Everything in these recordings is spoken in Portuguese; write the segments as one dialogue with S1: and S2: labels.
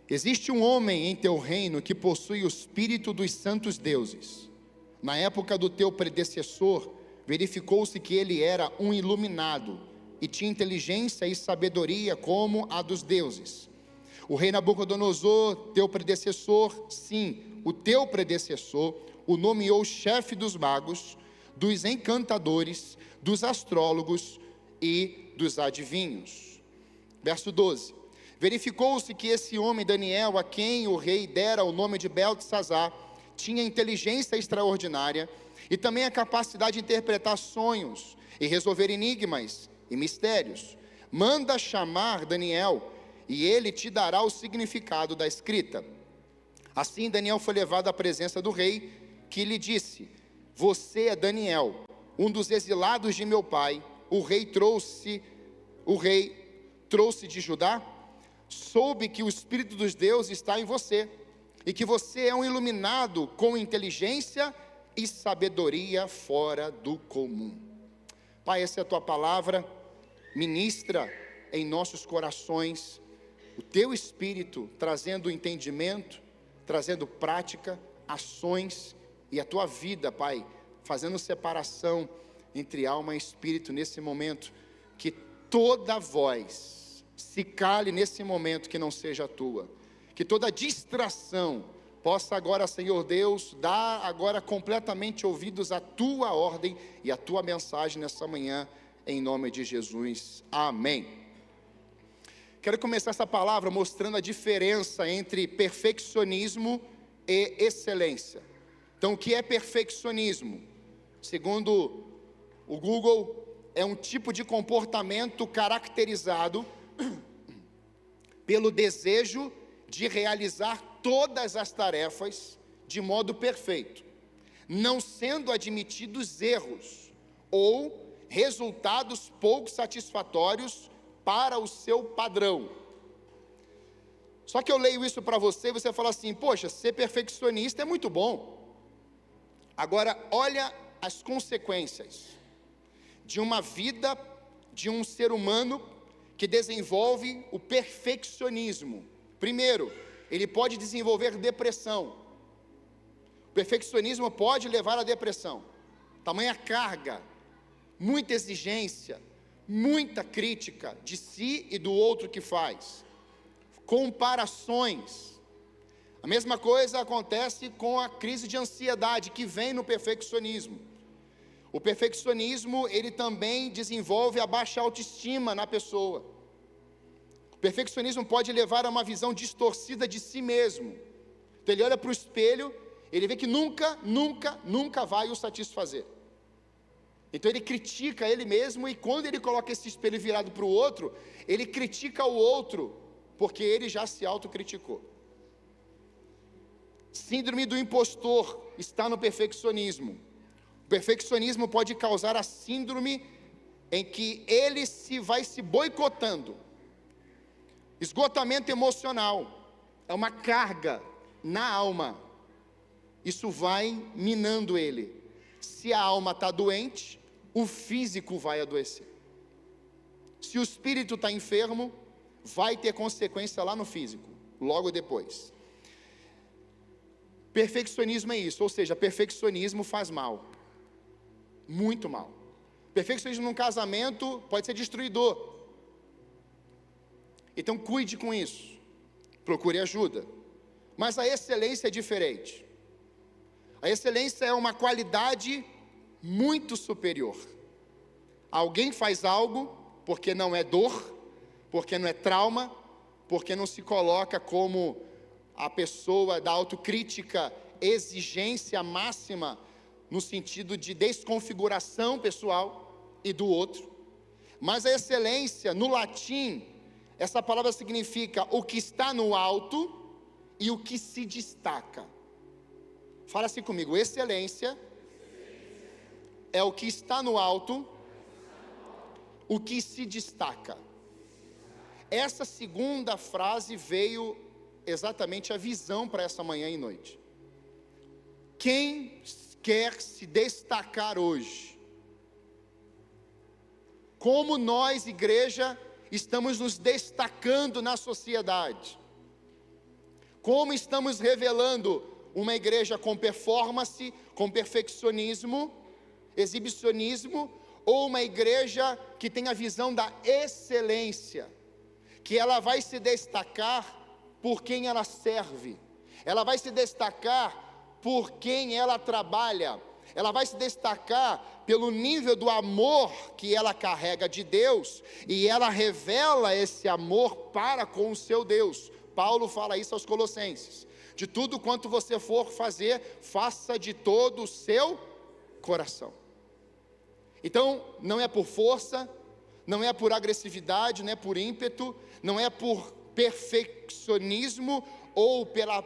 S1: existe um homem em teu reino que possui o espírito dos santos deuses. Na época do teu predecessor, verificou-se que ele era um iluminado e tinha inteligência e sabedoria como a dos deuses. O rei Nabucodonosor, teu predecessor, sim, o teu predecessor, o nomeou chefe dos magos, dos encantadores, dos astrólogos e dos adivinhos. Verso 12. Verificou-se que esse homem Daniel, a quem o rei dera o nome de Beltesazar, tinha inteligência extraordinária e também a capacidade de interpretar sonhos e resolver enigmas e mistérios. Manda chamar Daniel e ele te dará o significado da escrita. Assim Daniel foi levado à presença do rei, que lhe disse: você é Daniel, um dos exilados de meu pai. O rei trouxe de Judá. Soube que o Espírito dos deuses está em você, e que você é um iluminado com inteligência e sabedoria fora do comum. Pai, essa é a tua palavra, ministra em nossos corações o teu Espírito, trazendo entendimento, trazendo prática, ações, e a tua vida, Pai, fazendo separação entre alma e espírito nesse momento. Que toda voz se cale nesse momento que não seja a tua, que toda distração possa agora, Senhor Deus, dar agora completamente ouvidos à tua ordem e à tua mensagem nessa manhã, em nome de Jesus, amém. Quero começar essa palavra mostrando a diferença entre perfeccionismo e excelência. Então, o que é perfeccionismo? Segundo o Google, é um tipo de comportamento caracterizado pelo desejo de realizar todas as tarefas de modo perfeito, não sendo admitidos erros ou resultados pouco satisfatórios para o seu padrão. Só que eu leio isso para você e você fala assim: poxa, ser perfeccionista é muito bom. Agora, olha as consequências de uma vida, de um ser humano que desenvolve o perfeccionismo. Primeiro, ele pode desenvolver depressão. O perfeccionismo pode levar à depressão. Tamanha carga, muita exigência, muita crítica de si e do outro que faz. Comparações. A mesma coisa acontece com a crise de ansiedade que vem no perfeccionismo. O perfeccionismo, ele também desenvolve a baixa autoestima na pessoa. O perfeccionismo pode levar a uma visão distorcida de si mesmo. Então ele olha para o espelho, ele vê que nunca vai o satisfazer. Então ele critica ele mesmo, e quando ele coloca esse espelho virado para o outro, ele critica o outro, porque ele já se autocriticou. Síndrome do impostor está no perfeccionismo. O perfeccionismo pode causar a síndrome em que ele vai se boicotando. Esgotamento emocional é uma carga na alma. Isso vai minando ele. Se a alma está doente, o físico vai adoecer. Se o espírito está enfermo, vai ter consequência lá no físico, logo depois. Perfeccionismo é isso, ou seja, perfeccionismo faz mal. Muito mal. Perfeccionismo num casamento pode ser destruidor. Então cuide com isso. Procure ajuda. Mas a excelência é diferente. A excelência é uma qualidade muito superior. Alguém faz algo porque não é dor, porque não é trauma, porque não se coloca como a pessoa da autocrítica, exigência máxima, no sentido de desconfiguração pessoal e do outro. Mas a excelência, no latim, essa palavra significa o que está no alto e o que se destaca. Fala assim comigo: excelência é o que está no alto, o que se destaca. Essa segunda frase veio exatamente a visão para essa manhã e noite. Quem quer se destacar hoje? Como nós, igreja, estamos nos destacando na sociedade? Como estamos revelando uma igreja com performance, com perfeccionismo, exibicionismo, ou uma igreja que tem a visão da excelência, que ela vai se destacar por quem ela serve, ela vai se destacar por quem ela trabalha, ela vai se destacar pelo nível do amor que ela carrega de Deus, e ela revela esse amor para com o seu Deus. Paulo fala isso aos Colossenses: de tudo quanto você for fazer, faça de todo o seu coração. Então, não é por força, não é por agressividade, não é por ímpeto, não é por perfeccionismo ou pela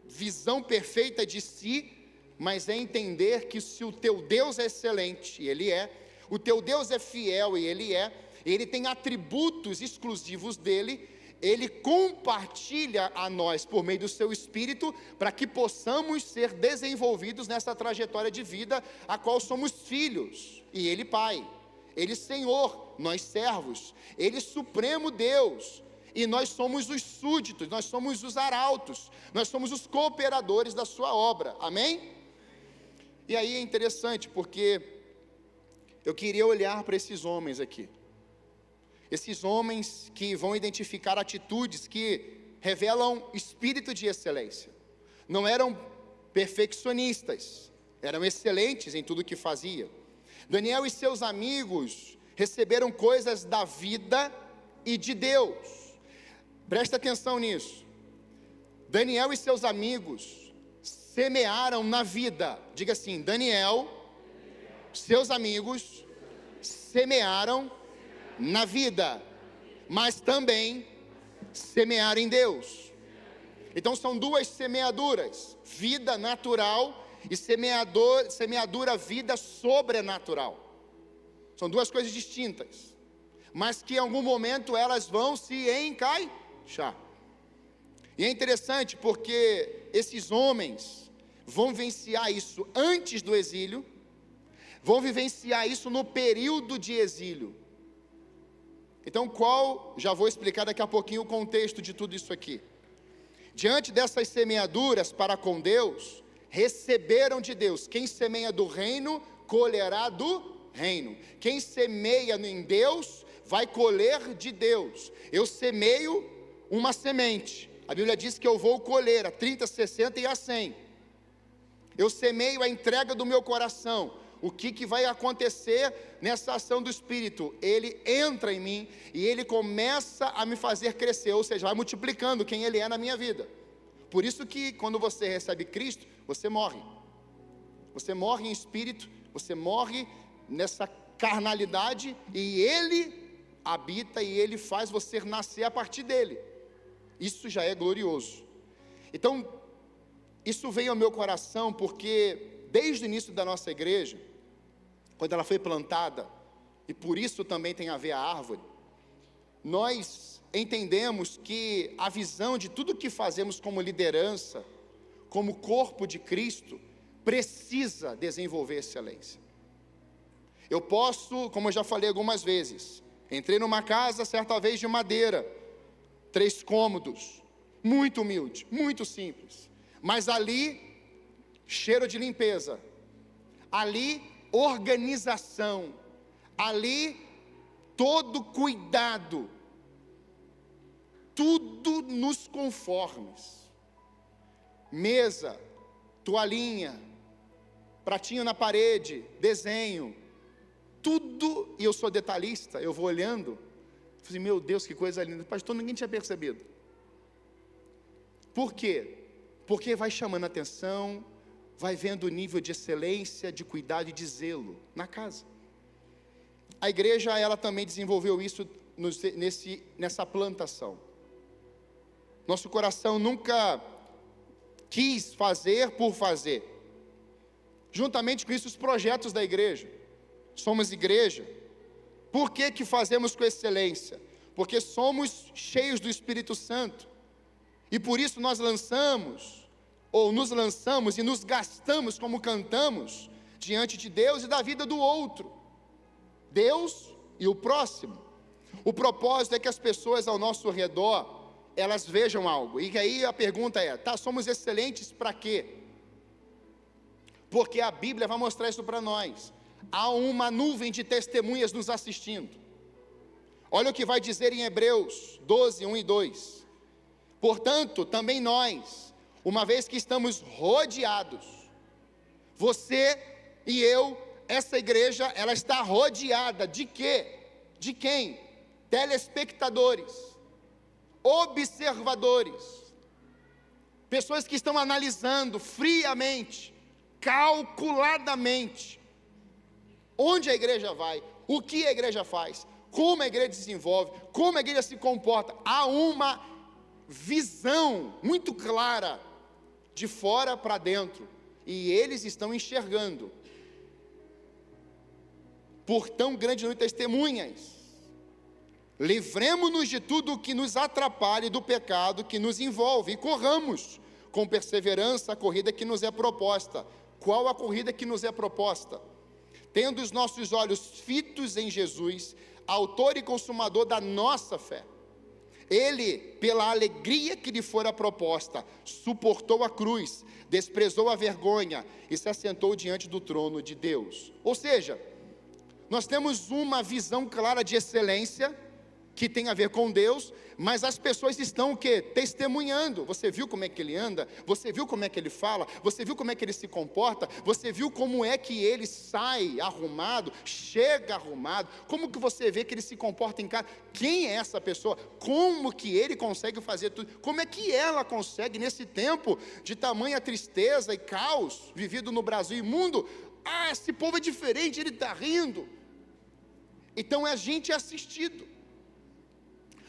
S1: visão perfeita de si, mas é entender que se o teu Deus é excelente, e Ele é, o teu Deus é fiel, e Ele tem atributos exclusivos dEle, Ele compartilha a nós por meio do seu Espírito, para que possamos ser desenvolvidos nessa trajetória de vida, a qual somos filhos, e Ele Pai, Ele Senhor, nós servos, Ele Supremo Deus, e nós somos os súditos, nós somos os arautos, nós somos os cooperadores da sua obra, amém? E aí é interessante, porque eu queria olhar para esses homens aqui, esses homens que vão identificar atitudes que revelam espírito de excelência. Não eram perfeccionistas, eram excelentes em tudo que fazia. Daniel e seus amigos receberam coisas da vida e de Deus. Presta atenção nisso. Daniel e seus amigos semearam na vida. Diga assim: Daniel, seus amigos semearam na vida, mas também semearam em Deus. Então são duas semeaduras: vida natural e semeadura vida sobrenatural. São duas coisas distintas, mas que em algum momento elas vão se encaixar. E é interessante porque esses homens vão vivenciar isso antes do exílio, vão vivenciar isso no período de exílio. Então já vou explicar daqui a pouquinho o contexto de tudo isso aqui. Diante dessas semeaduras para com Deus, receberam de Deus. Quem semeia do reino, colherá do reino. Quem semeia em Deus, vai colher de Deus. Eu semeio uma semente, a Bíblia diz que eu vou colher a 30, 60 e a 100. Eu semeio a entrega do meu coração. O que vai acontecer nessa ação do Espírito? Ele entra em mim e Ele começa a me fazer crescer, ou seja, vai multiplicando quem Ele é na minha vida. Por isso que quando você recebe Cristo, você morre. Você morre em espírito, você morre nessa carnalidade, e Ele habita e Ele faz você nascer a partir dEle. Isso já é glorioso. Então, isso veio ao meu coração porque desde o início da nossa igreja, quando ela foi plantada, e por isso também tem a ver a árvore, nós entendemos que a visão de tudo que fazemos como liderança, como corpo de Cristo, precisa desenvolver excelência. Eu posso, como eu já falei algumas vezes, entrei numa casa certa vez de madeira, 3 cômodos, muito humilde, muito simples, mas ali, cheiro de limpeza, ali, organização, ali, todo cuidado, tudo nos conformes, mesa, toalhinha, pratinho na parede, desenho, tudo, e eu sou detalhista, eu vou olhando, falei, meu Deus, que coisa linda, pastor, ninguém tinha percebido. Por quê? Porque vai chamando a atenção, vai vendo o nível de excelência, de cuidado e de zelo na casa. A igreja, ela também desenvolveu isso nessa plantação. Nosso coração nunca quis fazer por fazer. Juntamente com isso, os projetos da igreja. Somos igreja. Por que fazemos com excelência? Porque somos cheios do Espírito Santo. E por isso nós nos lançamos e nos gastamos como cantamos diante de Deus e da vida do outro. Deus e o próximo. O propósito é que as pessoas ao nosso redor elas vejam algo. E aí a pergunta é, tá, somos excelentes para quê? Porque a Bíblia vai mostrar isso para nós. Há uma nuvem de testemunhas nos assistindo. Olha o que vai dizer em Hebreus 12, 1 e 2. Portanto, também nós, uma vez que estamos rodeados, você e eu, essa igreja, ela está rodeada de quê? De quem? Telespectadores, observadores, pessoas que estão analisando friamente, calculadamente, onde a igreja vai, o que a igreja faz, como a igreja se desenvolve, como a igreja se comporta. Há uma visão muito clara, de fora para dentro, e eles estão enxergando, por tão grande número de testemunhas. Livremo-nos de tudo o que nos atrapalhe do pecado que nos envolve, e corramos com perseverança a corrida que nos é proposta. Qual a corrida que nos é proposta? Tendo os nossos olhos fitos em Jesus, autor e consumador da nossa fé. Ele, pela alegria que lhe fora proposta, suportou a cruz, desprezou a vergonha e se assentou diante do trono de Deus. Ou seja, nós temos uma visão clara de excelência, que tem a ver com Deus, mas as pessoas estão o quê? Testemunhando. Você viu como é que ele anda? Você viu como é que ele fala? Você viu como é que ele se comporta? Você viu como é que ele sai arrumado, chega arrumado? Como que você vê que ele se comporta em casa? Quem é essa pessoa? Como que ele consegue fazer tudo? Como é que ela consegue, nesse tempo de tamanha tristeza e caos, vivido no Brasil e mundo? Ah, esse povo é diferente, ele está rindo. Então a gente é assistido.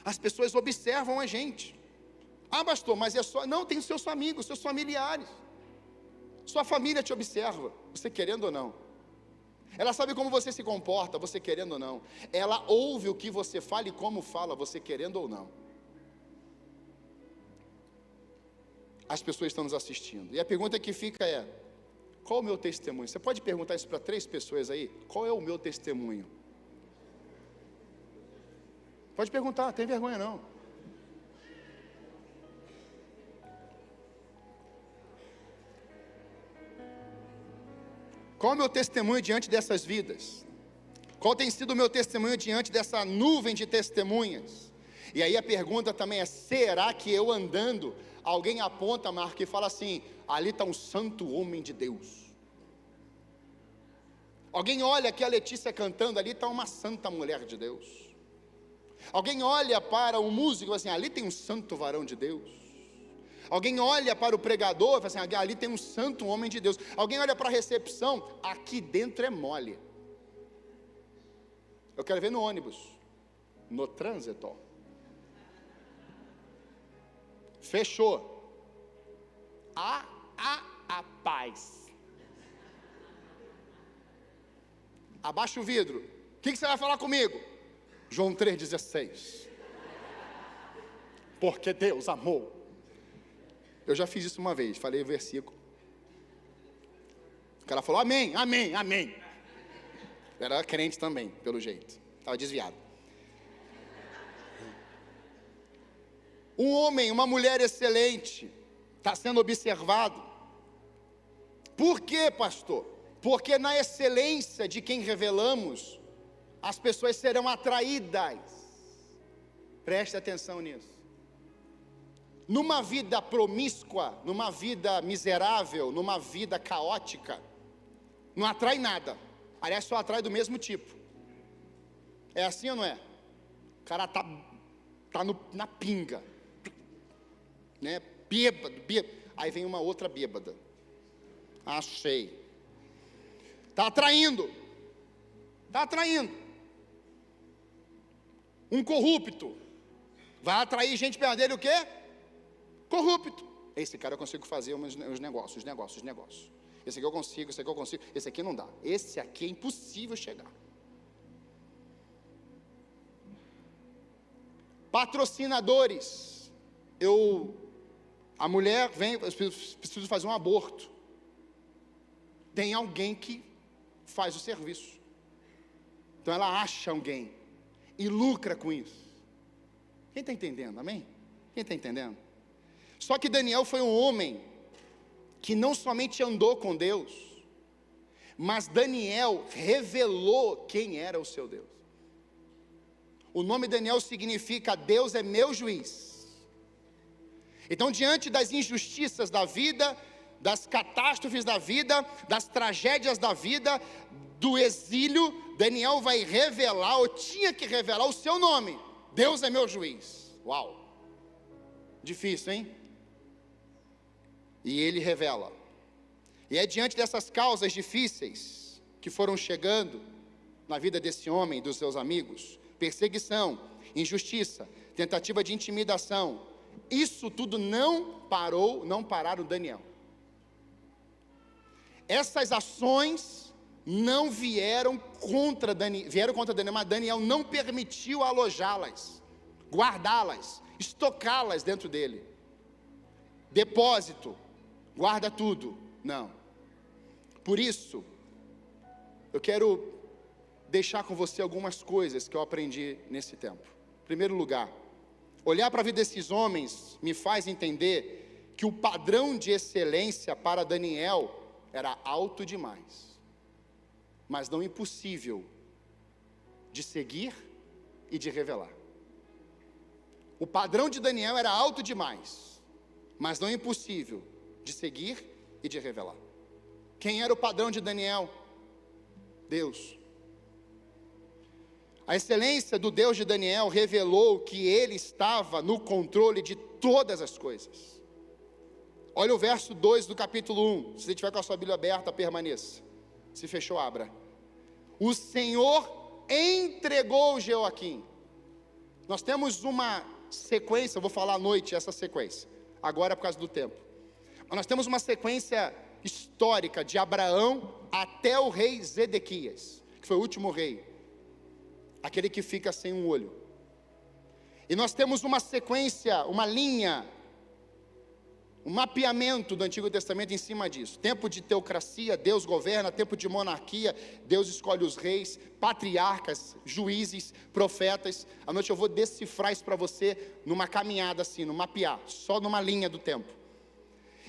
S1: As pessoas observam a gente. Ah, pastor, mas é só... Não, tem os seus amigos, seus familiares. Sua família te observa, você querendo ou não. Ela sabe como você se comporta, você querendo ou não. Ela ouve o que você fala e como fala, você querendo ou não. As pessoas estão nos assistindo. E a pergunta que fica é: qual o meu testemunho? Você pode perguntar isso para 3 pessoas aí? Qual é o meu testemunho? Pode perguntar, não tem vergonha não. Qual é o meu testemunho diante dessas vidas? Qual tem sido o meu testemunho diante dessa nuvem de testemunhas? E aí a pergunta também é: será que eu andando, alguém aponta a marca e fala assim: ali está um santo homem de Deus? Alguém olha aqui a Letícia cantando, ali está uma santa mulher de Deus. Alguém olha para o músico e fala assim: ali tem um santo varão de Deus. Alguém olha para o pregador e fala assim: ali tem um santo homem de Deus. Alguém olha para a recepção, aqui dentro é mole. Eu quero ver no ônibus, no trânsito. Fechou. A paz. Abaixa o vidro. O que você vai falar comigo? João 3,16. Porque Deus amou. Eu já fiz isso uma vez, falei o versículo. O cara falou amém, amém, amém. Era crente também, pelo jeito. Estava desviado. Um homem, uma mulher excelente, está sendo observado. Por quê, pastor? Porque na excelência de quem revelamos, as pessoas serão atraídas. Preste atenção nisso. Numa vida promíscua, numa vida miserável, numa vida caótica, não atrai nada. Aliás, só atrai do mesmo tipo. É assim ou não é? O cara tá na pinga, né? Bêbado. Aí vem uma outra bêbada. Achei. Está atraindo. Um corrupto vai atrair gente perto dele, o quê? Corrupto. Esse cara eu consigo fazer os negócios. Esse aqui eu consigo, esse aqui não dá. Esse aqui é impossível chegar. Patrocinadores. A mulher vem, preciso fazer um aborto. Tem alguém que faz o serviço. Então ela acha alguém e lucra com isso. Quem está entendendo, amém? Quem está entendendo? Só que Daniel foi um homem que não somente andou com Deus, mas Daniel revelou quem era o seu Deus. O nome Daniel significa Deus é meu juiz. Então, diante das injustiças da vida, das catástrofes da vida, das tragédias da vida, do exílio, Daniel vai revelar, ou tinha que revelar o seu nome. Deus é meu juiz. Uau! Difícil, hein? E ele revela. E é diante dessas causas difíceis que foram chegando na vida desse homem e dos seus amigos, perseguição, injustiça, tentativa de intimidação, isso tudo não pararam Daniel. Essas ações não vieram contra Daniel, mas Daniel não permitiu alojá-las, guardá-las, estocá-las dentro dele. Depósito, guarda tudo, não. Por isso, eu quero deixar com você algumas coisas que eu aprendi nesse tempo. Em primeiro lugar, olhar para a vida desses homens me faz entender que o padrão de excelência para Daniel era alto demais, mas não impossível de seguir e de revelar. O padrão de Daniel era alto demais, mas não impossível de seguir e de revelar. Quem era o padrão de Daniel? Deus. A excelência do Deus de Daniel revelou que ele estava no controle de todas as coisas. Olha o verso 2 do capítulo 1. Se você tiver com a sua Bíblia aberta, permaneça. Se fechou, abra. O Senhor entregou Jeoaquim. Nós temos uma sequência, eu vou falar à noite essa sequência, agora é por causa do tempo. Mas nós temos uma sequência histórica de Abraão até o rei Zedequias, que foi o último rei, aquele que fica sem um olho. E nós temos uma sequência, uma linha, um mapeamento do Antigo Testamento em cima disso. Tempo de teocracia, Deus governa. Tempo de monarquia, Deus escolhe os reis, patriarcas, juízes, profetas. À noite eu vou decifrar isso para você numa caminhada assim, no mapear, só numa linha do tempo.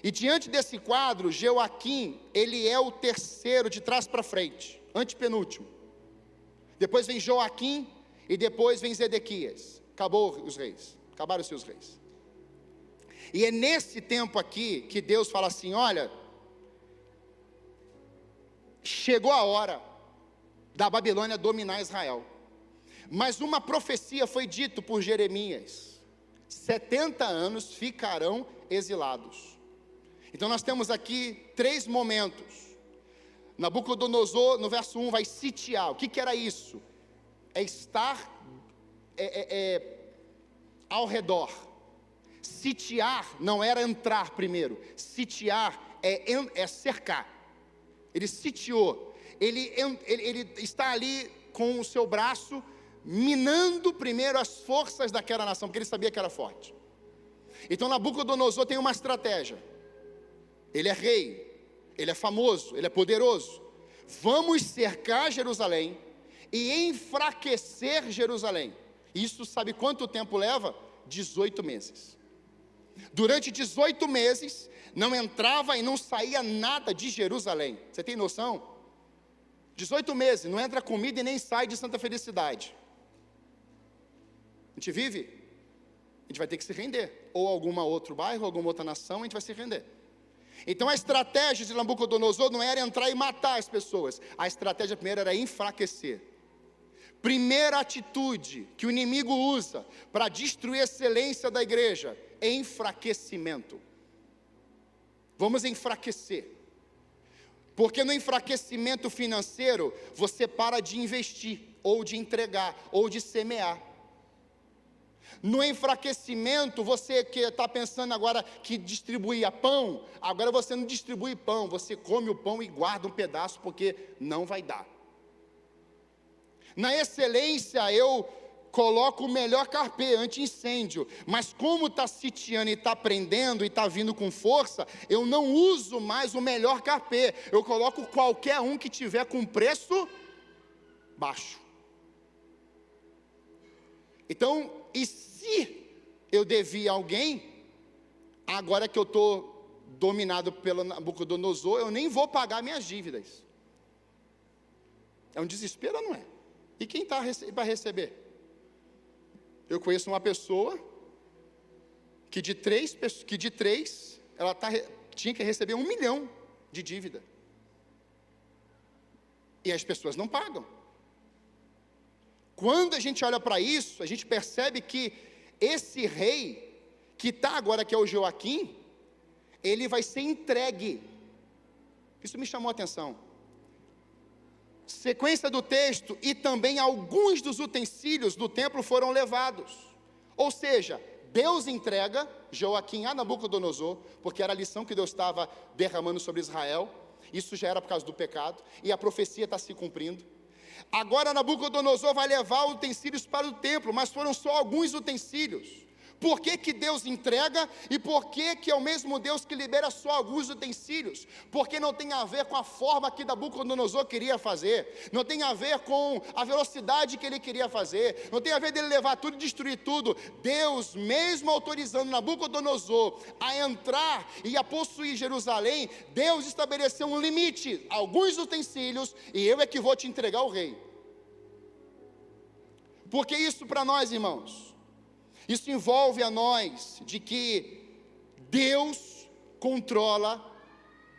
S1: E diante desse quadro, Jeoaquim, ele é o terceiro de trás para frente, antepenúltimo. Depois vem Joaquim e depois vem Zedequias. Acabou os reis, acabaram-se os reis. E é nesse tempo aqui que Deus fala assim: olha, chegou a hora da Babilônia dominar Israel. Mas uma profecia foi dita por Jeremias: 70 anos ficarão exilados. Então nós temos aqui 3 momentos. Nabucodonosor, no verso 1, vai sitiar. O que era isso? É estar ao redor. Sitiar não era entrar primeiro. Sitiar é cercar. Ele sitiou. Ele está ali com o seu braço minando primeiro as forças daquela nação, porque ele sabia que era forte. Então Nabucodonosor tem uma estratégia. Ele é rei, ele é famoso, ele é poderoso. Vamos cercar Jerusalém e enfraquecer Jerusalém. Isso sabe quanto tempo leva? 18 meses. Durante 18 meses, não entrava e não saía nada de Jerusalém. Você tem noção? 18 meses, não entra comida e nem sai de Santa Felicidade. A gente vive, a gente vai ter que se render. Ou algum outro bairro, alguma outra nação, a gente vai se render. Então a estratégia de Nabucodonosor não era entrar e matar as pessoas. A estratégia primeira era enfraquecer. Primeira atitude que o inimigo usa para destruir a excelência da igreja: enfraquecimento. Vamos enfraquecer. Porque no enfraquecimento financeiro, você para de investir, ou de entregar, ou de semear. No enfraquecimento, você que está pensando agora que distribuía pão, agora você não distribui pão, você come o pão e guarda um pedaço, porque não vai dar. Na excelência, eu coloco o melhor carpê, anti-incêndio, mas como está sitiando e está prendendo e está vindo com força, eu não uso mais o melhor carpê, eu coloco qualquer um que tiver com preço baixo. Então, e se eu devia a alguém, agora que eu estou dominado pelo Nabucodonosor, eu nem vou pagar minhas dívidas. É um desespero ou não é? E quem está para receber? Eu conheço uma pessoa que de três ela tinha que receber 1 milhão de dívida. E as pessoas não pagam. Quando a gente olha para isso, a gente percebe que esse rei, que está agora, que é o Joaquim, ele vai ser entregue. Isso me chamou a atenção. Sequência do texto, e também alguns dos utensílios do templo foram levados. Ou seja, Deus entrega Joaquim a Nabucodonosor, porque era a lição que Deus estava derramando sobre Israel. Isso já era por causa do pecado, e a profecia está se cumprindo. Agora Nabucodonosor vai levar utensílios para o templo, mas foram só alguns utensílios. Por que que Deus entrega e por que que é o mesmo Deus que libera só alguns utensílios? Porque não tem a ver com a forma que Nabucodonosor queria fazer, não tem a ver com a velocidade que ele queria fazer, não tem a ver dele levar tudo e destruir tudo. Deus, mesmo autorizando Nabucodonosor a entrar e a possuir Jerusalém, Deus estabeleceu um limite, alguns utensílios, e eu é que vou te entregar o rei. Porque isso para nós, irmãos, isso envolve a nós de que Deus controla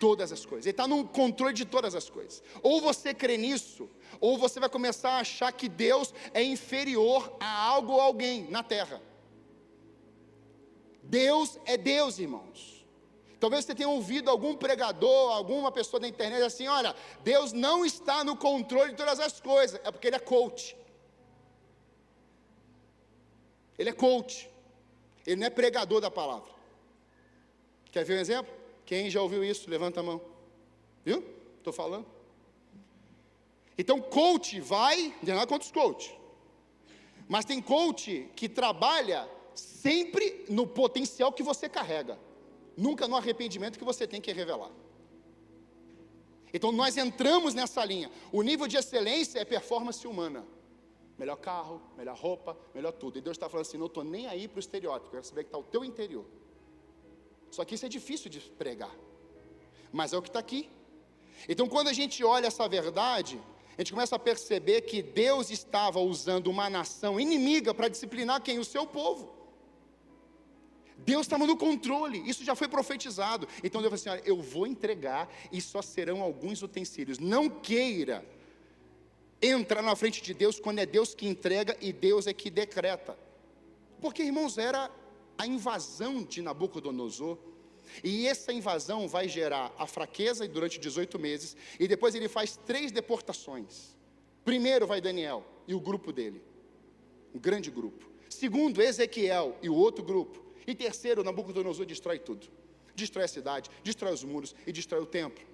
S1: todas as coisas. Ele está no controle de todas as coisas. Ou você crê nisso, ou você vai começar a achar que Deus é inferior a algo ou alguém na terra. Deus é Deus, irmãos. Talvez você tenha ouvido algum pregador, alguma pessoa da internet assim: olha, Deus não está no controle de todas as coisas. É porque ele é coach. Ele é coach, ele não é pregador da palavra. Quer ver um exemplo? Quem já ouviu isso? Levanta a mão. Viu? Estou falando. Então coach vai, não tem nada contra os coach, mas tem coach que trabalha sempre no potencial que você carrega, nunca no arrependimento que você tem que revelar. Então nós entramos nessa linha. O nível de excelência é performance humana. Melhor carro, melhor roupa, melhor tudo. E Deus está falando assim: não estou nem aí para o estereótipo, eu quero saber que está o teu interior. Só que isso é difícil de pregar, mas é o que está aqui. Então quando a gente olha essa verdade, a gente começa a perceber que Deus estava usando uma nação inimiga para disciplinar quem? O seu povo. Deus estava no controle, isso já foi profetizado. Então Deus falou assim: olha, eu vou entregar e só serão alguns utensílios. Não queira entrar na frente de Deus quando é Deus que entrega e Deus é que decreta. Porque, irmãos, era a invasão de Nabucodonosor, e essa invasão vai gerar a fraqueza durante 18 meses, e depois ele faz 3 deportações. Primeiro vai Daniel e o grupo dele, um grande grupo. Segundo, Ezequiel e o outro grupo. E terceiro, Nabucodonosor destrói tudo. Destrói a cidade, destrói os muros e destrói o templo.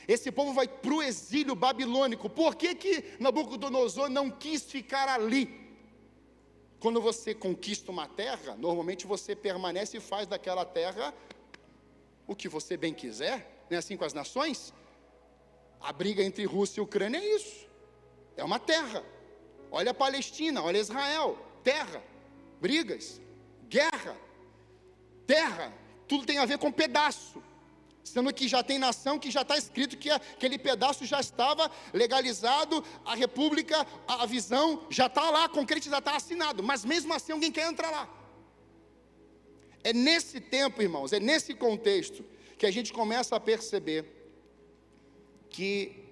S1: Esse povo vai para o exílio babilônico. Por que que Nabucodonosor não quis ficar ali? Quando você conquista uma terra, normalmente você permanece e faz daquela terra o que você bem quiser. Não é assim com as nações? A briga entre Rússia e Ucrânia é isso. É uma terra. Olha a Palestina, olha Israel. Terra, brigas, guerra, terra. Tudo tem a ver com pedaço. Sendo que já tem nação que já está escrito que aquele pedaço já estava legalizado, a república, a visão já está lá, concretizado, está assinado, mas mesmo assim alguém quer entrar lá. É nesse tempo, irmãos, é nesse contexto que a gente começa a perceber que,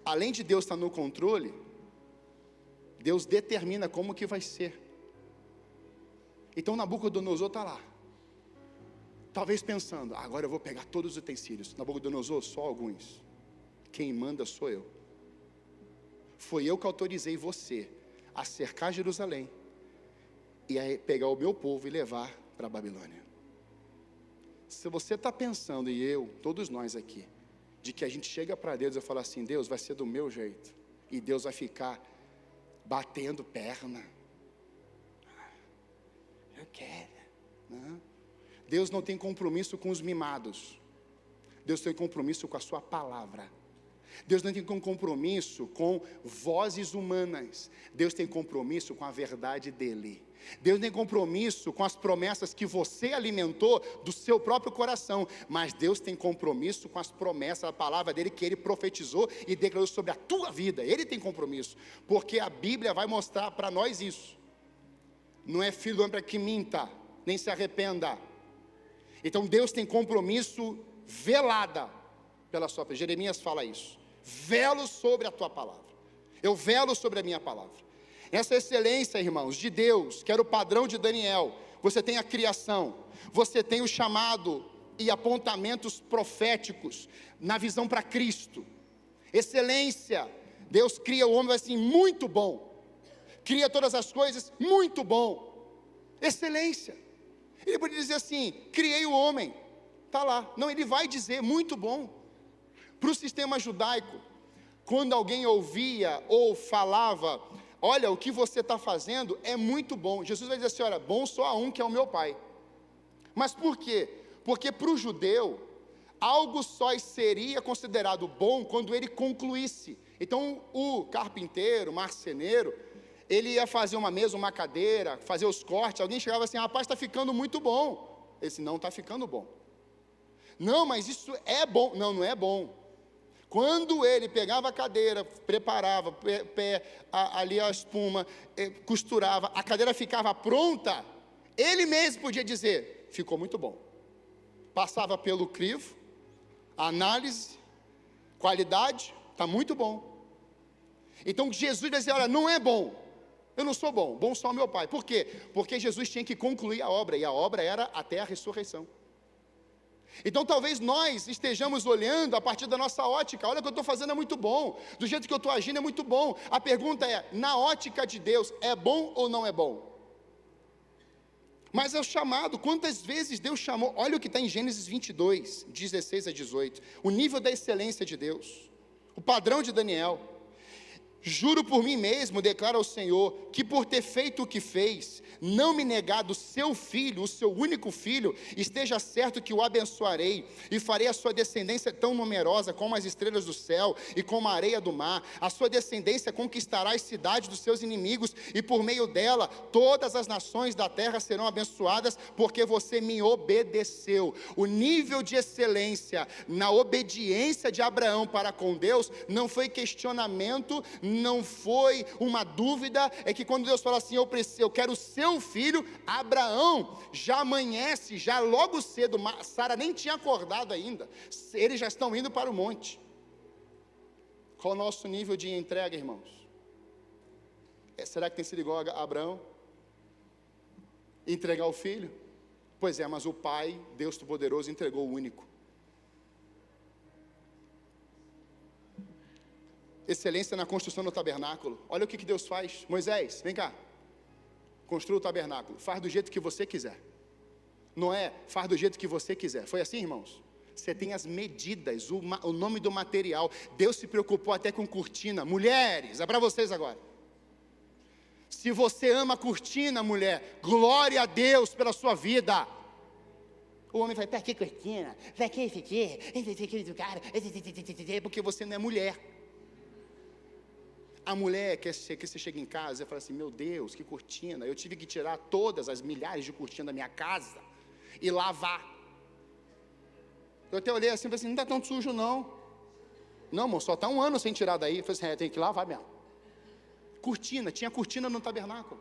S1: além de Deus estar no controle, Deus determina como que vai ser. Então Nabucodonosor está lá, talvez pensando: agora eu vou pegar todos os utensílios. Nabucodonosor, só alguns. Quem manda sou eu. Foi eu que autorizei você a cercar Jerusalém e a pegar o meu povo e levar para a Babilônia. Se você está pensando, e eu, todos nós aqui, de que a gente chega para Deus e fala assim: Deus, vai ser do meu jeito, e Deus vai ficar batendo perna. Eu quero. Não. Deus não tem compromisso com os mimados. Deus tem compromisso com a sua palavra. Deus não tem compromisso com vozes humanas. Deus tem compromisso com a verdade dEle. Deus tem compromisso com as promessas que você alimentou do seu próprio coração, mas Deus tem compromisso com as promessas, a palavra dEle que Ele profetizou e declarou sobre a tua vida. Ele tem compromisso, porque a Bíblia vai mostrar para nós isso. Não é filho do homem para que minta, nem se arrependa. Então Deus tem compromisso velada pela sua palavra. Jeremias fala isso. Velo sobre a tua palavra. Eu velo sobre a minha palavra. Essa excelência, irmãos, de Deus, que era o padrão de Daniel. Você tem a criação, você tem o chamado e apontamentos proféticos na visão para Cristo. Excelência, Deus cria o homem assim, muito bom. Cria todas as coisas, muito bom. Excelência. Ele poderia dizer assim, criei o homem, está lá. Não, ele vai dizer, muito bom. Para o sistema judaico, quando alguém ouvia ou falava, olha, o que você está fazendo é muito bom. Jesus vai dizer assim, olha, bom só há um que é o meu Pai. Mas por quê? Porque para o judeu, algo só seria considerado bom quando ele concluísse. Então o carpinteiro, o marceneiro, ele ia fazer uma mesa, uma cadeira, fazer os cortes, alguém chegava assim, rapaz, está ficando muito bom. Ele disse, não está ficando bom. Não, mas isso é bom. Não, não é bom. Quando ele pegava a cadeira, preparava ali a espuma, costurava, a cadeira ficava pronta, ele mesmo podia dizer, ficou muito bom. Passava pelo crivo, análise, qualidade, está muito bom. Então Jesus dizia, olha, não é bom, eu não sou bom, bom só o meu Pai. Por quê? Porque Jesus tinha que concluir a obra, e a obra era até a ressurreição. Então talvez nós estejamos olhando a partir da nossa ótica, olha o que eu estou fazendo é muito bom, do jeito que eu estou agindo é muito bom. A pergunta é, na ótica de Deus, é bom ou não é bom? Mas é o chamado, quantas vezes Deus chamou, olha o que está em Gênesis 22, 16 a 18, o nível da excelência de Deus, o padrão de Daniel. Juro por mim mesmo, declara o Senhor, que por ter feito o que fez, não me negar do seu filho, o seu único filho, esteja certo que o abençoarei, e farei a sua descendência tão numerosa como as estrelas do céu, e como a areia do mar. A sua descendência conquistará as cidades dos seus inimigos, e por meio dela, todas as nações da terra serão abençoadas, porque você me obedeceu. O nível de excelência na obediência de Abraão para com Deus, não foi questionamento, não foi uma dúvida, é que quando Deus fala assim, eu quero o seu filho, Abraão já amanhece, já logo cedo, Sara nem tinha acordado ainda, eles já estão indo para o monte. Qual o nosso nível de entrega, irmãos? Será que tem sido igual a Abraão? Entregar o filho? Pois é, mas o Pai, Deus Todo-Poderoso, entregou o único. Excelência na construção do tabernáculo. Olha o que Deus faz. Moisés, vem cá, construa o tabernáculo, faz do jeito que você quiser. Noé, faz do jeito que você quiser. Foi assim, irmãos? Você tem as medidas, o nome do material. Deus se preocupou até com cortina. Mulheres, é para vocês agora. Se você ama cortina, mulher, glória a Deus pela sua vida. O homem vai, para que cortina? Para que esse aqui? Esse aqui do cara? Porque você não é mulher. A mulher que você chega em casa e fala assim, meu Deus, que cortina, eu tive que tirar todas as milhares de cortinas da minha casa e lavar. Eu até olhei assim e falei assim, não está tão sujo não. Não, amor, só está 1 ano sem tirar daí. Eu falei assim, tem que lavar mesmo. Cortina, tinha cortina no tabernáculo.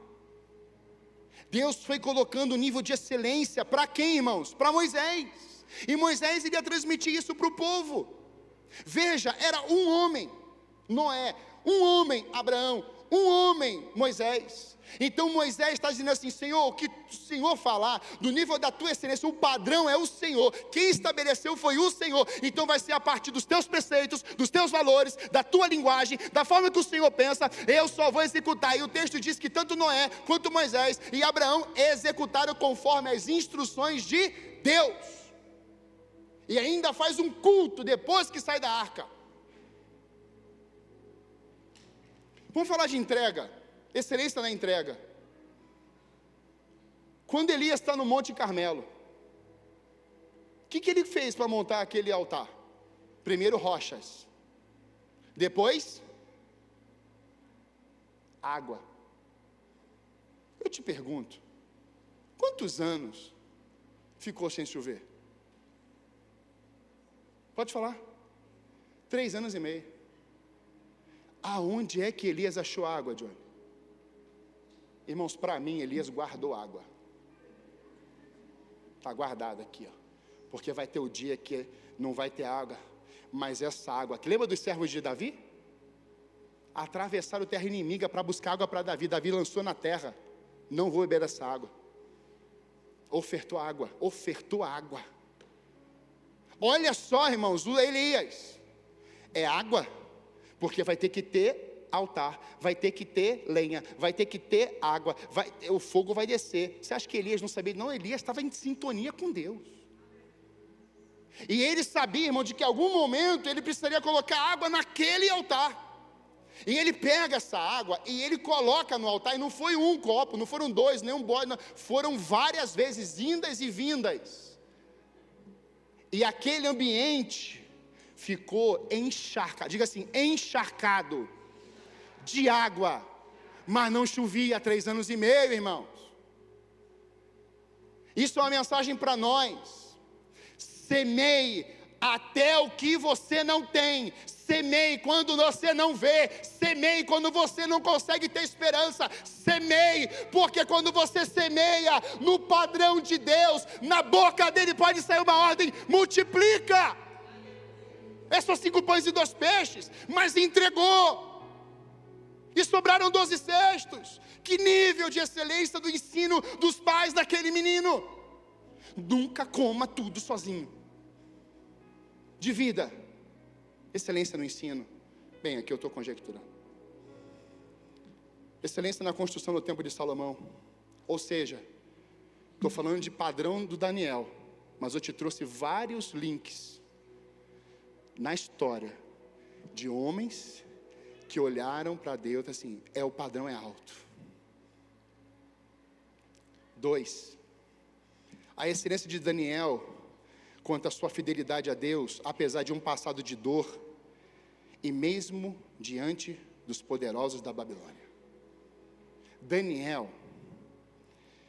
S1: Deus foi colocando o nível de excelência para quem, irmãos? Para Moisés. E Moisés iria transmitir isso para o povo. Veja, era um homem, Noé, um homem, Abraão, um homem, Moisés. Então Moisés está dizendo assim, Senhor, o que o Senhor falar, do nível da tua excelência, o padrão é o Senhor, quem estabeleceu foi o Senhor, então vai ser a partir dos teus preceitos, dos teus valores, da tua linguagem, da forma que o Senhor pensa, eu só vou executar. E o texto diz que tanto Noé, quanto Moisés e Abraão executaram conforme as instruções de Deus, e ainda faz um culto depois que sai da arca. Vamos falar de entrega, excelência na entrega. Quando Elias está no Monte Carmelo, o que ele fez para montar aquele altar? Primeiro rochas, Depois, água. Eu te pergunto, quantos anos ficou sem chover? Pode falar. 3 anos e meio. Aonde é que Elias achou água, Johnny? Irmãos, para mim, Elias guardou água. Está guardada aqui, ó. Porque vai ter o dia que não vai ter água, mas essa água, que lembra dos servos de Davi? Atravessaram terra inimiga para buscar água para Davi. Davi lançou na terra, não vou beber essa água. Ofertou água. Olha só, irmãos, o Elias, é água, porque vai ter que ter altar, vai ter que ter lenha, vai ter que ter água, o fogo vai descer. Você acha que Elias não sabia? Não, Elias estava em sintonia com Deus. E ele sabia, irmão, de que em algum momento ele precisaria colocar água naquele altar. E ele pega essa água e ele coloca no altar, e não foi um copo, não foram 2, nem um bode, não, foram várias vezes, indas e vindas. E aquele ambiente ficou encharcado, diga assim, encharcado de água, mas não chovia há 3 anos e meio, irmãos. Isso é uma mensagem para nós. Semeie até o que você não tem. Semeie quando você não vê. Semeie quando você não consegue ter esperança. Semeie, porque quando você semeia no padrão de Deus, na boca dele pode sair uma ordem: multiplica. É só 5 pães e 2 peixes, mas entregou. E sobraram 12 cestos. Que nível de excelência do ensino dos pais daquele menino. Nunca coma tudo sozinho. Divida. Excelência no ensino. Bem, aqui eu estou conjecturando. Excelência na construção do templo de Salomão. Ou seja, estou falando de padrão do Daniel, mas eu te trouxe vários links na história de homens que olharam para Deus assim, o padrão é alto. 2, a excelência de Daniel quanto à sua fidelidade a Deus, apesar de um passado de dor, e mesmo diante dos poderosos da Babilônia. Daniel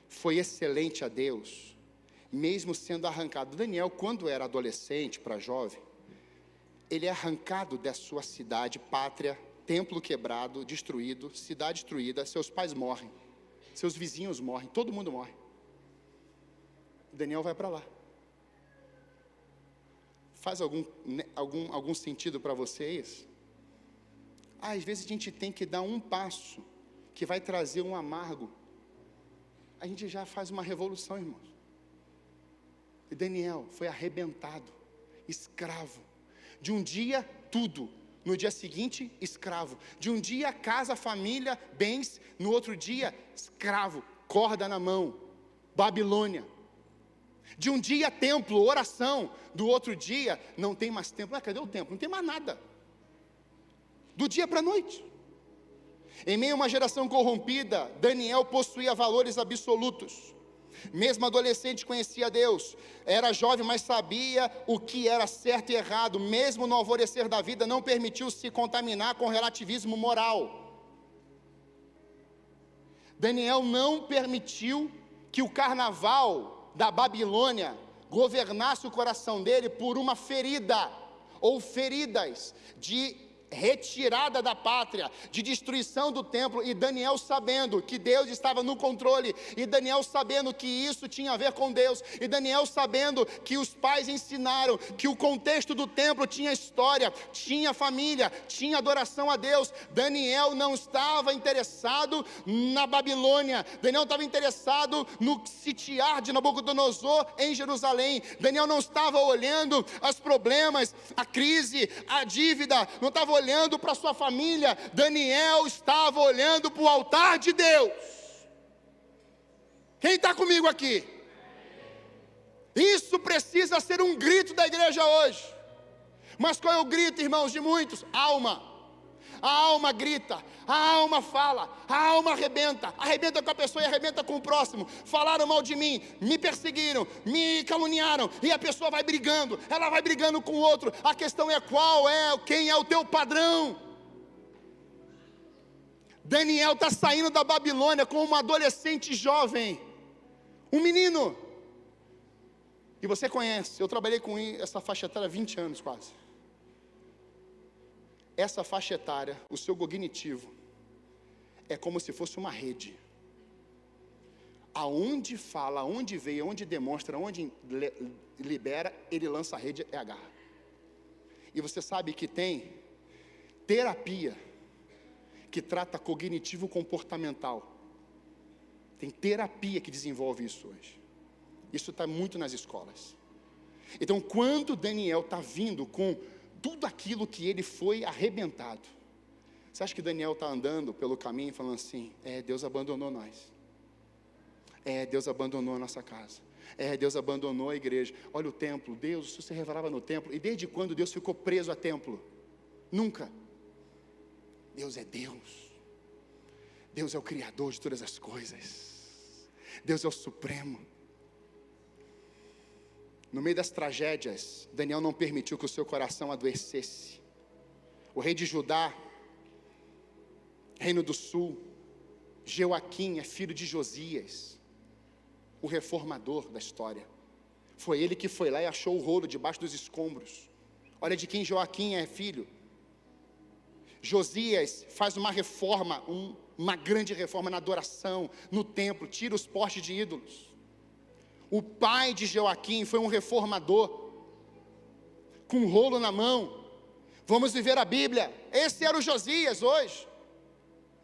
S1: foi excelente a Deus, mesmo sendo arrancado. Daniel, quando era adolescente, para jovem, ele é arrancado da sua cidade, pátria, templo quebrado, destruído, cidade destruída, seus pais morrem, seus vizinhos morrem, todo mundo morre. Daniel vai para lá. Faz algum sentido para vocês? Às vezes a gente tem que dar um passo que vai trazer um amargo. A gente já faz uma revolução, irmãos. E Daniel foi arrebentado, escravo. De um dia, tudo. No dia seguinte, escravo. De um dia, casa, família, bens. No outro dia, escravo, corda na mão, Babilônia. De um dia, templo, oração. Do outro dia, não tem mais templo. Cadê o templo? Não tem mais nada. Do dia para a noite. Em meio a uma geração corrompida, Daniel possuía valores absolutos. Mesmo adolescente, conhecia Deus. Era jovem, mas sabia o que era certo e errado. Mesmo no alvorecer da vida, não permitiu se contaminar com relativismo moral. Daniel não permitiu que o carnaval da Babilônia governasse o coração dele por uma ferida, ou feridas, de retirada da pátria, de destruição do templo, e Daniel sabendo que Deus estava no controle, e Daniel sabendo que isso tinha a ver com Deus, e Daniel sabendo que os pais ensinaram que o contexto do templo tinha história, tinha família, tinha adoração a Deus. Daniel não estava interessado na Babilônia, Daniel estava interessado no sitiar de Nabucodonosor em Jerusalém. Daniel não estava olhando os problemas, a crise, a dívida, não estava olhando para sua família. Daniel estava olhando para o altar de Deus. Quem está comigo aqui? Isso precisa ser um grito da igreja hoje. Mas qual é o grito, irmãos, de muitos? Alma. A alma grita, a alma fala, a alma arrebenta com a pessoa e arrebenta com o próximo. Falaram mal de mim, me perseguiram, me caluniaram, e a pessoa vai brigando, ela vai brigando com o outro. A questão é quem é o teu padrão? Daniel está saindo da Babilônia como um adolescente jovem, um menino. E você conhece, eu trabalhei com essa faixa etária há 20 anos quase. Essa faixa etária, o seu cognitivo, é como se fosse uma rede. Aonde fala, aonde veio, aonde demonstra, aonde libera, ele lança a rede e agarra. E você sabe que tem terapia que trata cognitivo comportamental. Tem terapia que desenvolve isso hoje. Isso está muito nas escolas. Então, quando Daniel está vindo com tudo aquilo que ele foi arrebentado, você acha que Daniel está andando pelo caminho falando assim, Deus abandonou nós. Deus abandonou a nossa casa. Deus abandonou a igreja. Olha o templo, Deus se revelava no templo. E desde quando Deus ficou preso a templo? Nunca. Deus é Deus. Deus é o Criador de todas as coisas. Deus é o Supremo. No meio das tragédias, Daniel não permitiu que o seu coração adoecesse. O rei de Judá, Reino do Sul, Jeoaquim é filho de Josias, o reformador da história. Foi ele que foi lá e achou o rolo debaixo dos escombros. Olha de quem Joaquim é filho. Josias faz uma reforma, uma grande reforma na adoração, no templo, tira os postes de ídolos. O pai de Joaquim foi um reformador, com um rolo na mão. Vamos viver a Bíblia. Esse era o Josias hoje.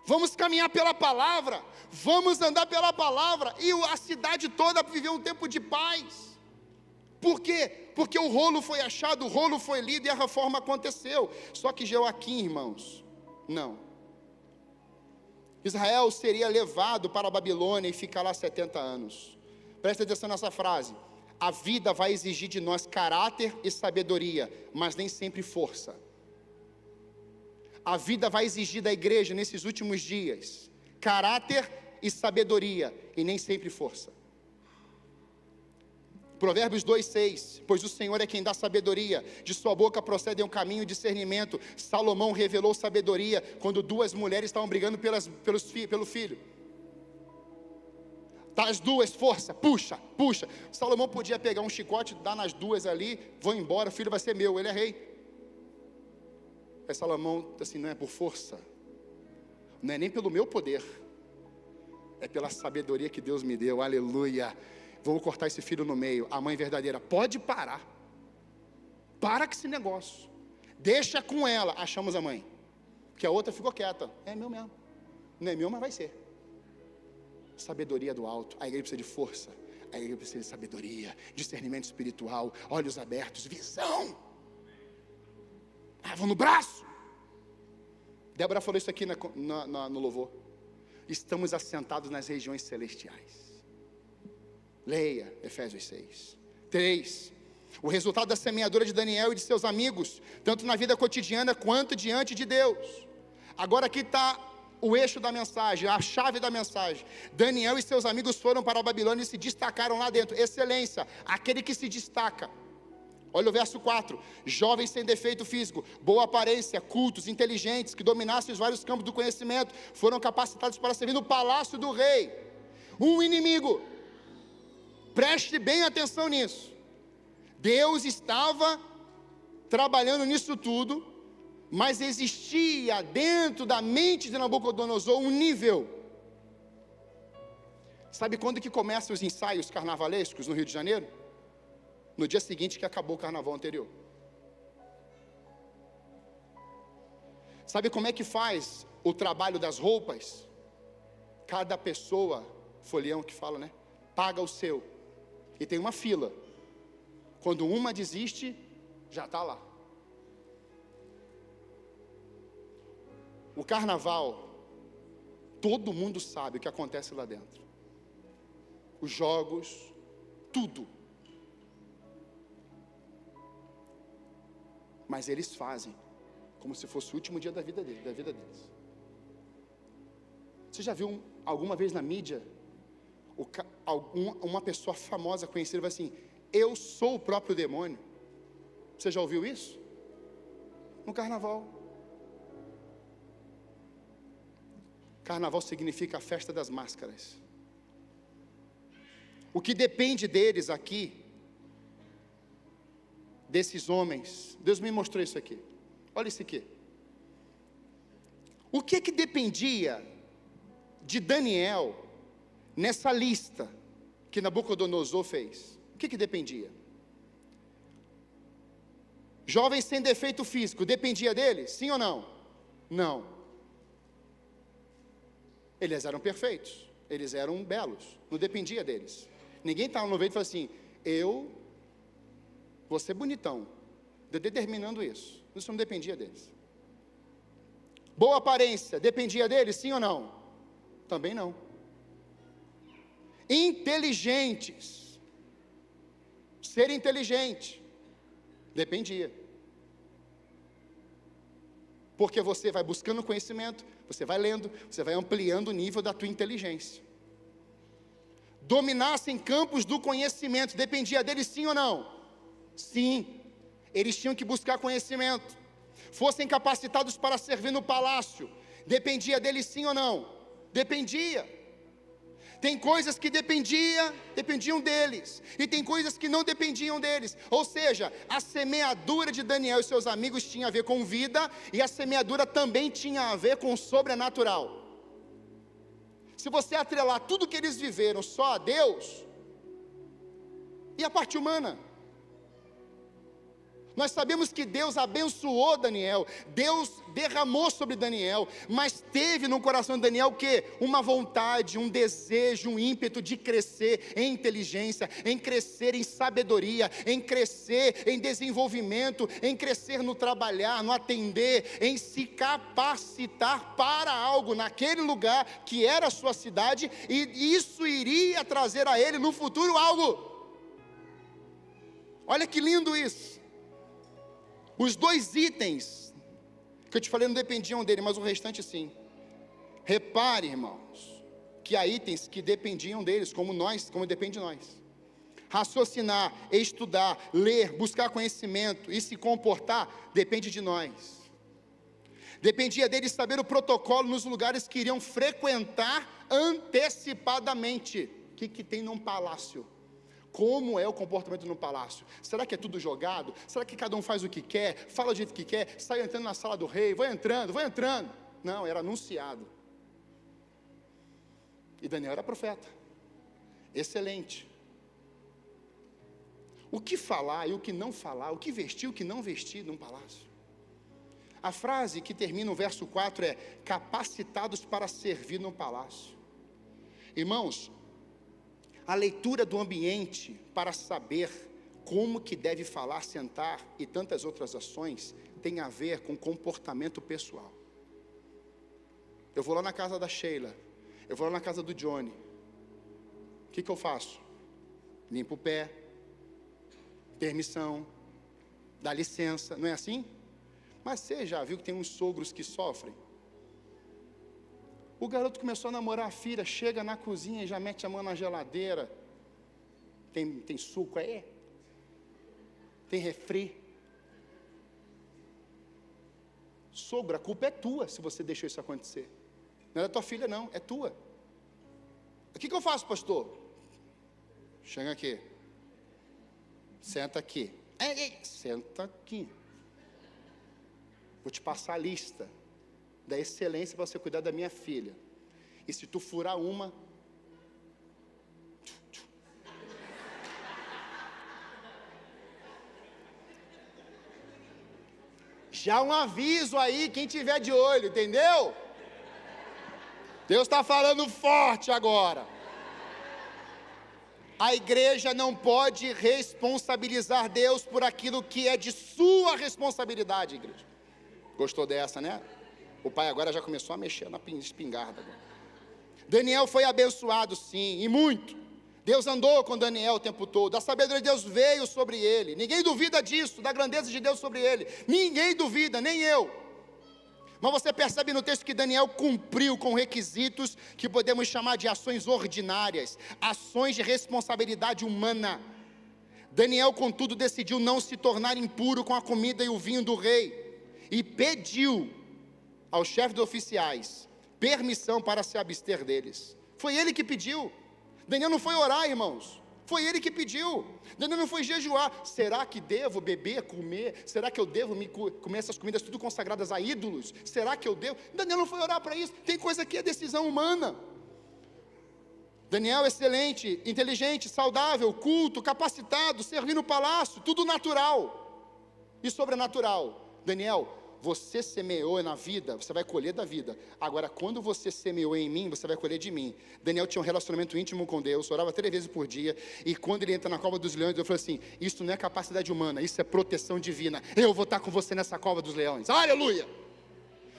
S1: Vamos caminhar pela palavra, vamos andar pela palavra, e a cidade toda viveu um tempo de paz. Por quê? Porque o rolo foi achado, o rolo foi lido e a reforma aconteceu. Só que Joaquim, irmãos, não. Israel seria levado para a Babilônia e ficar lá 70 anos. Presta atenção nessa frase. A vida vai exigir de nós caráter e sabedoria, mas nem sempre força. A vida vai exigir da igreja nesses últimos dias caráter e sabedoria, e nem sempre força. Provérbios 2:6, pois o Senhor é quem dá sabedoria, de sua boca procedem um caminho e discernimento. Salomão revelou sabedoria quando duas mulheres estavam brigando pelo filho. Tá as duas, força, puxa. Salomão podia pegar um chicote, dar nas duas ali, vou embora, o filho vai ser meu, ele é rei. Aí Salomão, assim, não é por força, não é nem pelo meu poder, é pela sabedoria que Deus me deu, aleluia. Vamos cortar esse filho no meio. A mãe verdadeira, pode parar, para com esse negócio, deixa com ela. Achamos a mãe, porque a outra ficou quieta, é meu mesmo, não é meu, mas vai ser. Sabedoria do alto. A igreja precisa de força, a igreja precisa de sabedoria, discernimento espiritual, olhos abertos, visão. Vão no braço. Débora falou isso aqui no louvor. Estamos assentados nas regiões celestiais. Leia Efésios 6. 3. O resultado da semeadura de Daniel e de seus amigos, tanto na vida cotidiana quanto diante de Deus. Agora aqui está o eixo da mensagem, a chave da mensagem. Daniel e seus amigos foram para a Babilônia e se destacaram lá dentro. Excelência, aquele que se destaca. Olha o verso 4, jovens sem defeito físico, boa aparência, cultos, inteligentes, que dominassem os vários campos do conhecimento, foram capacitados para servir no palácio do rei. Um inimigo, preste bem atenção nisso, Deus estava trabalhando nisso tudo, mas existia dentro da mente de Nabucodonosor um nível. Sabe quando que começam os ensaios carnavalescos no Rio de Janeiro? No dia seguinte que acabou o carnaval anterior. Sabe como é que faz o trabalho das roupas? Cada pessoa, folião que fala, né? Paga o seu. E tem uma fila. Quando uma desiste, já está lá. O carnaval, todo mundo sabe o que acontece lá dentro. Os jogos, tudo. Mas eles fazem como se fosse o último dia da vida deles. Você já viu alguma vez na mídia uma pessoa famosa conhecida vai assim, eu sou o próprio demônio? Você já ouviu isso? No carnaval. Carnaval significa a festa das máscaras. O que depende deles aqui, desses homens, Deus me mostrou isso aqui. Olha isso aqui. O que dependia de Daniel nessa lista que Nabucodonosor fez? O que dependia? Jovens sem defeito físico, dependia deles? Sim ou não? Não. Eles eram perfeitos, eles eram belos, não dependia deles. Ninguém estava no veio e falou assim, eu vou ser bonitão, determinando isso. Isso não dependia deles. Boa aparência, dependia deles? Sim ou não? Também não. Inteligentes, ser inteligente, dependia. Porque você vai buscando conhecimento, você vai lendo, você vai ampliando o nível da tua inteligência. Dominassem campos do conhecimento, dependia deles sim ou não? Sim, eles tinham que buscar conhecimento. Fossem capacitados para servir no palácio, dependia deles sim ou não? Dependia. Tem coisas que dependiam deles, e tem coisas que não dependiam deles. Ou seja, a semeadura de Daniel e seus amigos tinha a ver com vida, e a semeadura também tinha a ver com o sobrenatural. Se você atrelar tudo que eles viveram só a Deus, e a parte humana? Nós sabemos que Deus abençoou Daniel, Deus derramou sobre Daniel, mas teve no coração de Daniel o quê? Uma vontade, um desejo, um ímpeto de crescer em inteligência, em crescer em sabedoria, em crescer em desenvolvimento, em crescer no trabalhar, no atender, em se capacitar para algo naquele lugar que era a sua cidade, e isso iria trazer a ele no futuro algo. Olha que lindo isso. Os 2 itens que eu te falei não dependiam dele, mas o restante sim. Repare, irmãos, que há itens que dependiam deles, como depende de nós. Raciocinar, estudar, ler, buscar conhecimento e se comportar, depende de nós. Dependia deles saber o protocolo nos lugares que iriam frequentar antecipadamente. O que tem num palácio? Como é o comportamento no palácio? Será que é tudo jogado? Será que cada um faz o que quer? Fala do jeito que quer? Sai entrando na sala do rei? Vai entrando. Não, era anunciado. E Daniel era profeta. Excelente. O que falar e o que não falar? O que vestir e o que não vestir num palácio? A frase que termina o verso 4 é: capacitados para servir no palácio. Irmãos, a leitura do ambiente para saber como que deve falar, sentar e tantas outras ações tem a ver com comportamento pessoal. Eu vou lá na casa da Sheila, eu vou lá na casa do Johnny. O que eu faço? Limpo o pé, permissão, dá licença, não é assim? Mas você já viu que tem uns sogros que sofrem? O garoto começou a namorar a filha, chega na cozinha e já mete a mão na geladeira. Tem suco aí? Tem refri? Sogro, a culpa é tua se você deixou isso acontecer. Não é da tua filha não, é tua. O que eu faço, pastor? Chega aqui. Senta aqui. Senta aqui. Vou te passar a lista da excelência para você cuidar da minha filha. E se tu furar uma, já um aviso aí, quem tiver de olho, entendeu? Deus está falando forte agora. A igreja não pode responsabilizar Deus por aquilo que é de sua responsabilidade, igreja. Gostou dessa, né? O pai agora já começou a mexer na espingarda. Daniel foi abençoado sim, e muito. Deus andou com Daniel o tempo todo. A sabedoria de Deus veio sobre ele. Ninguém duvida disso, da grandeza de Deus sobre ele. Ninguém duvida, nem eu. Mas você percebe no texto que Daniel cumpriu com requisitos que podemos chamar de ações ordinárias, ações de responsabilidade humana. Daniel, contudo, decidiu não se tornar impuro com a comida e o vinho do rei, e pediu ao chefe dos oficiais permissão para se abster deles. Foi ele que pediu. Daniel não foi orar, irmãos. Foi ele que pediu. Daniel não foi jejuar. Será que devo beber, comer? Será que eu devo comer essas comidas tudo consagradas a ídolos? Será que eu devo? Daniel não foi orar para isso. Tem coisa que é decisão humana. Daniel, excelente, inteligente, saudável, culto, capacitado, servindo no palácio, tudo natural e sobrenatural. Daniel, você semeou na vida, você vai colher da vida. Agora, quando você semeou em mim, você vai colher de mim. Daniel tinha um relacionamento íntimo com Deus, orava 3 vezes por dia, e quando ele entra na cova dos leões, eu falei assim, isso não é capacidade humana, isso é proteção divina. Eu vou estar com você nessa cova dos leões. Aleluia!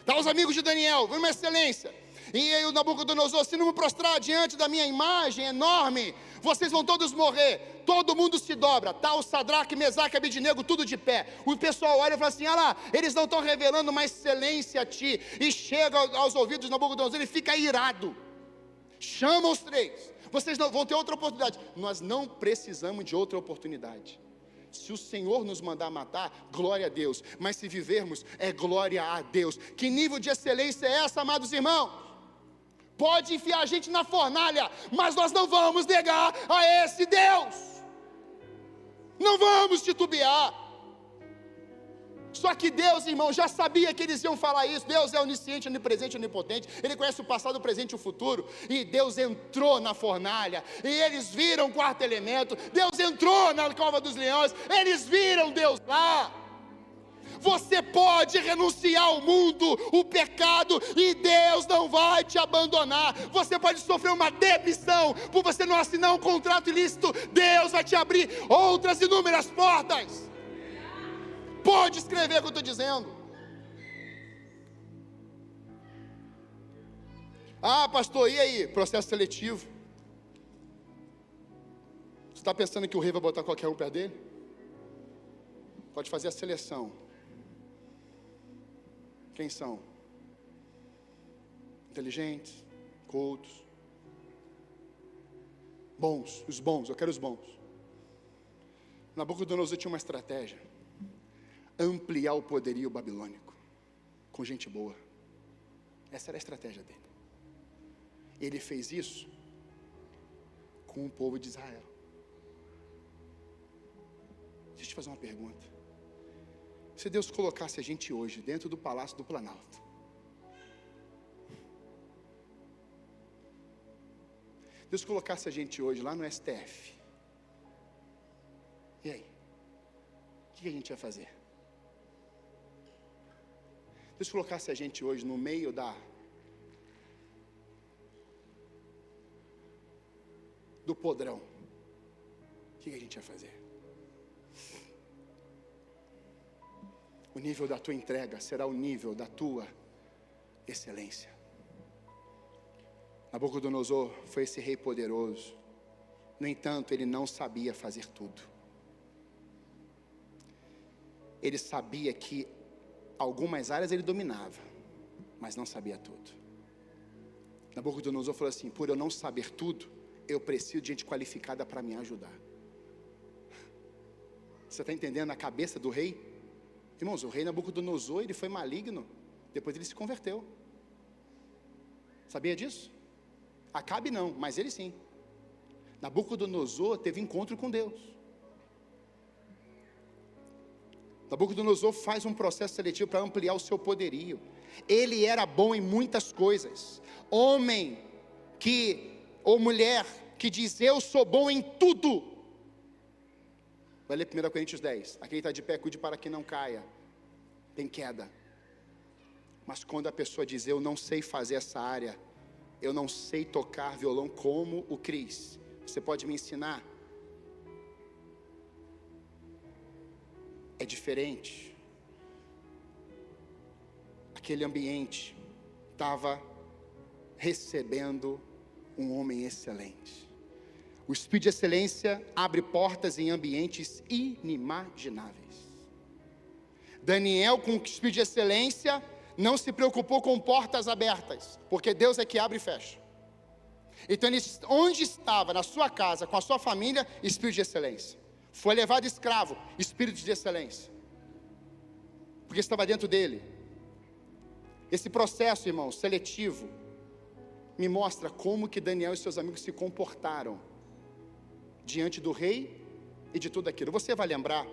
S1: Tá os amigos de Daniel, uma excelência. E aí o Nabucodonosor, se não me prostrar diante da minha imagem enorme, vocês vão todos morrer. Todo mundo se dobra. Tá o Sadraque, Mesaque, Abednego, tudo de pé. O pessoal olha e fala assim, olha lá, eles não estão revelando uma excelência a ti. E chega aos ouvidos de Nabucodonosor, ele fica irado. Chama os 3. Vocês não vão ter outra oportunidade. Nós não precisamos de outra oportunidade. Se o Senhor nos mandar matar, glória a Deus. Mas se vivermos, é glória a Deus. Que nível de excelência é essa, amados irmãos? Pode enfiar a gente na fornalha, mas nós não vamos negar a esse Deus. Não vamos titubear. Só que Deus, irmão, já sabia que eles iam falar isso. Deus é onisciente, onipresente, onipotente. Ele conhece o passado, o presente e o futuro. E Deus entrou na fornalha. E eles viram o 4º elemento. Deus entrou na cova dos leões. Eles viram Deus lá. Você pode renunciar ao mundo, o pecado, e Deus não vai te abandonar. Você pode sofrer uma demissão por você não assinar um contrato ilícito. Deus vai te abrir outras inúmeras portas. Pode escrever o que eu estou dizendo. Ah, pastor, e aí? Processo seletivo. Você está pensando que o rei vai botar qualquer um perto dele? Pode fazer a seleção. Quem são? Inteligentes, cultos, bons, os bons, eu quero os bons. Nabucodonosor tinha uma estratégia: ampliar o poderio babilônico, com gente boa. Essa era a estratégia dele. Ele fez isso com o povo de Israel. Deixa eu te fazer uma pergunta. Se Deus colocasse a gente hoje dentro do Palácio do Planalto, Deus colocasse a gente hoje lá no STF, e aí? O que a gente ia fazer? Deus colocasse a gente hoje no meio do podrão, o que a gente ia fazer? O nível da tua entrega será o nível da tua excelência. Nabucodonosor foi esse rei poderoso. No entanto, ele não sabia fazer tudo. Ele sabia que algumas áreas ele dominava, mas não sabia tudo. Nabucodonosor falou assim: por eu não saber tudo, eu preciso de gente qualificada para me ajudar. Você está entendendo a cabeça do rei? Irmãos, o rei Nabucodonosor, ele foi maligno, depois ele se converteu. Sabia disso? Acabe não, mas ele sim. Nabucodonosor teve encontro com Deus. Nabucodonosor faz um processo seletivo para ampliar o seu poderio. Ele era bom em muitas coisas. Homem ou mulher que diz: eu sou bom em tudo. Vai ler 1 Coríntios 10. Aquele está de pé, cuide para que não caia. Tem queda. Mas quando a pessoa diz: eu não sei fazer essa área, eu não sei tocar violão como o Cris, você pode me ensinar? É diferente. Aquele ambiente estava recebendo um homem excelente. O Espírito de excelência abre portas em ambientes inimagináveis. Daniel, com o Espírito de excelência, não se preocupou com portas abertas, porque Deus é que abre e fecha. Então, onde estava, na sua casa, com a sua família, Espírito de excelência. Foi levado escravo, Espírito de excelência, porque estava dentro dele. Esse processo, irmãos, seletivo, me mostra como que Daniel e seus amigos se comportaram diante do rei e de tudo aquilo. Você vai lembrar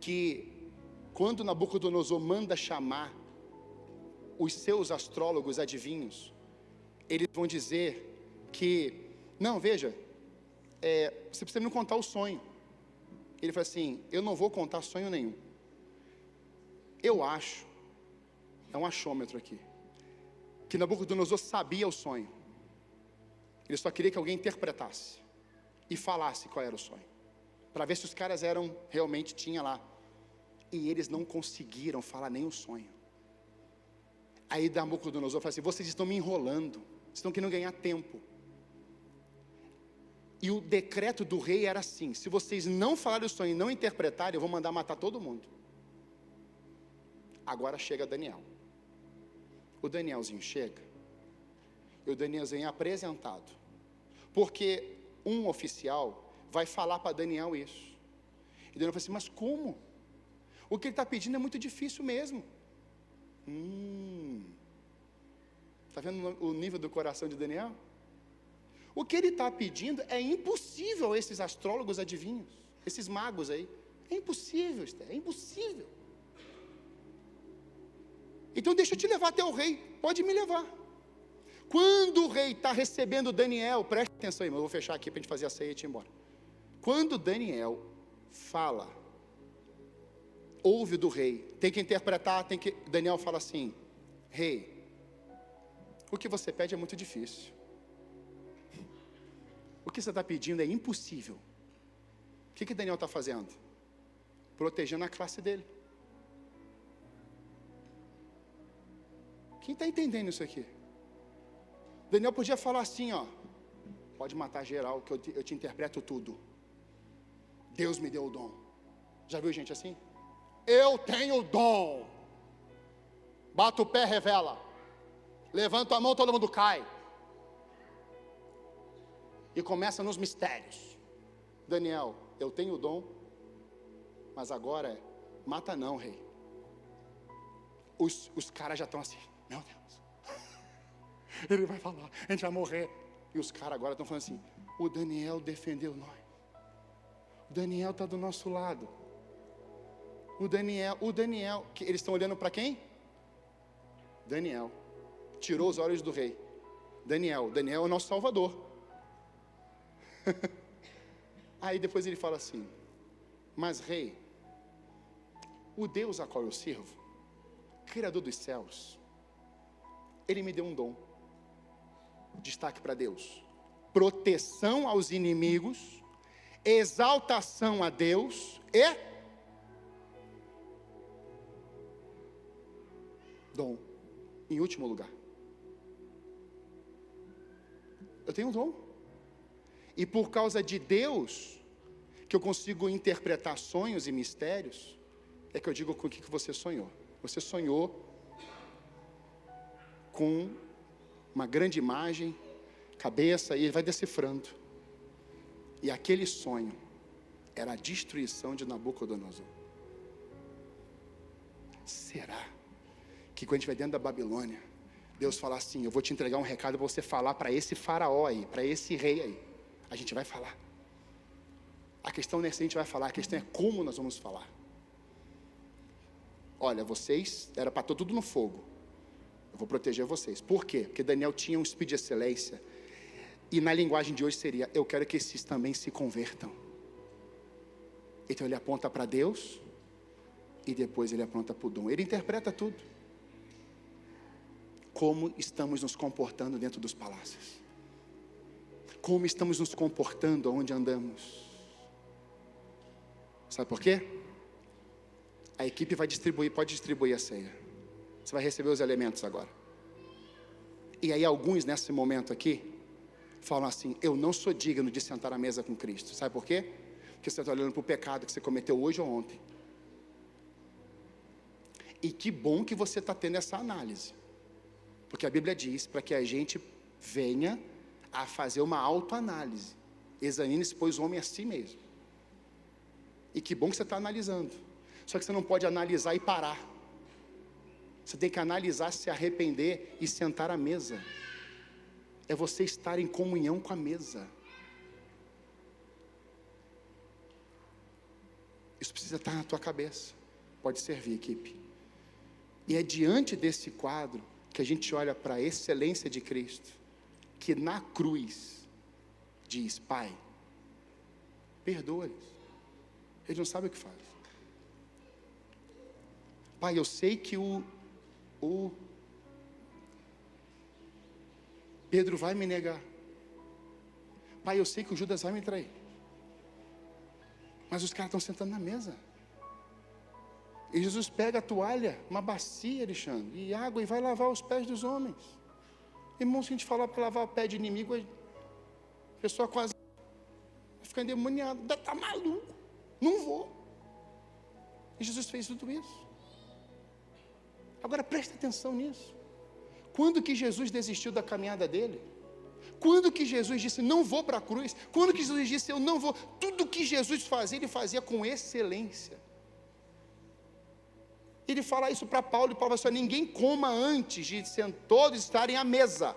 S1: que quando Nabucodonosor manda chamar os seus astrólogos, adivinhos, eles vão dizer que, não, veja, você precisa me contar o sonho. Ele fala assim, eu não vou contar sonho nenhum. Eu acho, é um achômetro aqui, que Nabucodonosor sabia o sonho. Ele só queria que alguém interpretasse e falasse qual era o sonho, para ver se os caras realmente tinha lá. E eles não conseguiram falar nem o sonho. Aí Nabucodonosor fala assim, vocês estão me enrolando, vocês estão querendo ganhar tempo. E o decreto do rei era assim, se vocês não falarem o sonho e não interpretarem, eu vou mandar matar todo mundo. Agora chega Daniel. O Danielzinho chega, e o Danielzinho é apresentado, porque um oficial vai falar para Daniel isso. E Daniel fala assim, mas como? O que ele está pedindo é muito difícil mesmo. Está vendo o nível do coração de Daniel? O que ele está pedindo é impossível a esses astrólogos adivinhos, esses magos aí. É impossível, Esther, é impossível. Então deixa eu te levar até o rei, pode me levar. Quando o rei está recebendo Daniel, preste atenção aí, mas eu vou fechar aqui para a gente fazer a ceia e ir embora. Quando Daniel fala, ouve do rei, tem que interpretar, Daniel fala assim, rei, o que você pede é muito difícil. O que você está pedindo é impossível. O que Daniel está fazendo? Protegendo a classe dele. Quem está entendendo isso aqui? Daniel podia falar assim, ó, pode matar geral, que eu te interpreto tudo. Deus me deu o dom. Já viu gente assim? Eu tenho o dom. Bata o pé, revela. Levanta a mão, todo mundo cai. E começa nos mistérios. Daniel, eu tenho o dom, mas agora mata não, rei. Os caras já estão assim, meu Deus, ele vai falar, a gente vai morrer. E os caras agora estão falando assim, o Daniel defendeu nós. O Daniel está do nosso lado. O Daniel, que eles estão olhando para quem? Daniel. Tirou os olhos do rei. Daniel é o nosso salvador. Aí depois ele fala assim, mas rei, o Deus a qual eu sirvo, Criador dos céus, Ele me deu um dom. Destaque para Deus: proteção aos inimigos, exaltação a Deus e dom. Em último lugar, eu tenho um dom. E por causa de Deus, que eu consigo interpretar sonhos e mistérios, é que eu digo com o que você sonhou. Você sonhou com uma grande imagem, cabeça, e ele vai decifrando. E aquele sonho era a destruição de Nabucodonosor. Será que quando a gente vai dentro da Babilônia, Deus fala assim, eu vou te entregar um recado para você falar para esse faraó aí, para esse rei aí. A gente vai falar. A questão não é se a gente vai falar, a questão é como nós vamos falar. Olha, vocês, era para tudo no fogo. Eu vou proteger vocês. Por quê? Porque Daniel tinha um espírito de excelência. E na linguagem de hoje seria, eu quero que esses também se convertam. Então ele aponta para Deus, e depois ele aponta para o dom. Ele interpreta tudo. Como estamos nos comportando dentro dos palácios? Como estamos nos comportando onde andamos? Sabe por quê? A equipe vai distribuir, pode distribuir a ceia. Você vai receber os elementos agora. E aí alguns nesse momento aqui falam assim, eu não sou digno de sentar à mesa com Cristo. Sabe por quê? Porque você está olhando para o pecado que você cometeu hoje ou ontem. E que bom que você está tendo essa análise. Porque a Bíblia diz para que a gente venha a fazer uma autoanálise. Examine-se, pois, o homem a si mesmo. E que bom que você está analisando. Só que você não pode analisar e parar. Você tem que analisar, se arrepender e sentar à mesa. É você estar em comunhão com a mesa. Isso precisa estar na tua cabeça. Pode servir, equipe. E é diante desse quadro que a gente olha para a excelência de Cristo, que na cruz diz: Pai, perdoa-lhes, eles não sabem o que fazem. Pai, eu sei que o Pedro vai me negar. Pai, eu sei que o Judas vai me trair. Mas os caras estão sentando na mesa. E Jesus pega a toalha, uma bacia, Alexandre, e água, e vai lavar os pés dos homens. Irmão, se a gente falar para lavar o pé de inimigo, a pessoa quase vai ficar endemoniada. Está maluco, não vou. E Jesus fez tudo isso. Agora preste atenção nisso. Quando que Jesus desistiu da caminhada dele? Quando que Jesus disse: não vou para a cruz? Quando que Jesus disse: eu não vou? Tudo que Jesus fazia, ele fazia com excelência. Ele fala isso para Paulo, e Paulo fala assim: ninguém coma antes de todos estarem à mesa.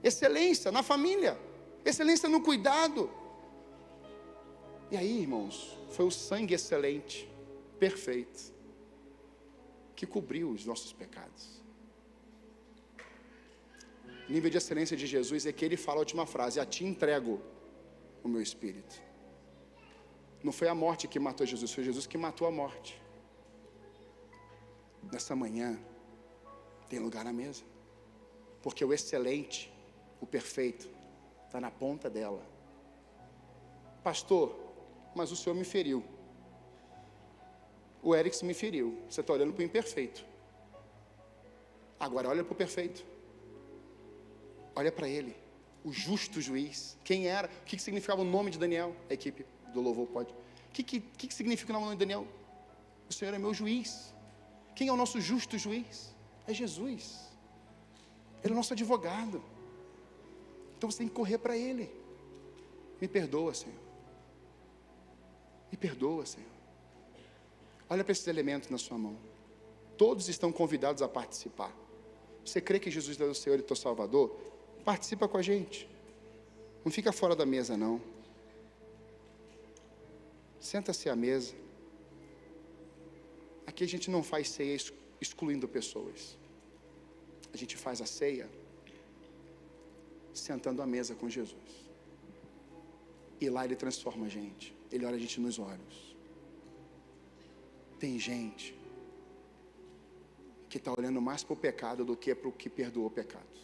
S1: Excelência na família, excelência no cuidado. E aí, irmãos, foi o sangue excelente, perfeito, que cobriu os nossos pecados. O nível de excelência de Jesus é que ele fala a última frase: a ti entrego o meu espírito. Não foi a morte que matou Jesus, foi Jesus que matou a morte. Nessa manhã tem lugar na mesa, porque o excelente, o perfeito, está na ponta dela. Pastor, mas o Senhor me feriu. O Erickson me feriu. Você está olhando para o imperfeito. Agora olha para o perfeito. Olha para ele, o justo juiz. Quem era? O que significava o nome de Daniel? A equipe do louvor pode. O que significa o nome de Daniel? O Senhor é meu juiz. Quem é o nosso justo juiz? É Jesus. Ele é o nosso advogado. Então você tem que correr para ele. Me perdoa, Senhor. Me perdoa, Senhor. Olha para esses elementos na sua mão. Todos estão convidados a participar. Você crê que Jesus é o Senhor e teu Salvador? Participa com a gente. Não fica fora da mesa, não. Senta-se à mesa. Aqui a gente não faz ceia excluindo pessoas. A gente faz a ceia sentando à mesa com Jesus. E lá ele transforma a gente. Ele olha a gente nos olhos. Tem gente que está olhando mais para o pecado do que para o que perdoou pecados.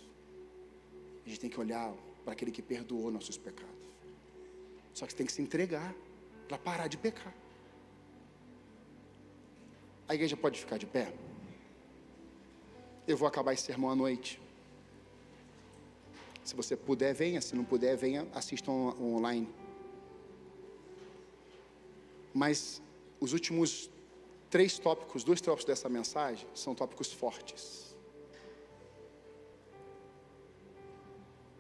S1: A gente tem que olhar para aquele que perdoou nossos pecados. Só que você tem que se entregar para parar de pecar. A igreja pode ficar de pé? Eu vou acabar esse sermão à noite. Se você puder, venha. Se não puder, venha, assista online. Mas os últimos 2 tópicos dessa mensagem são tópicos fortes.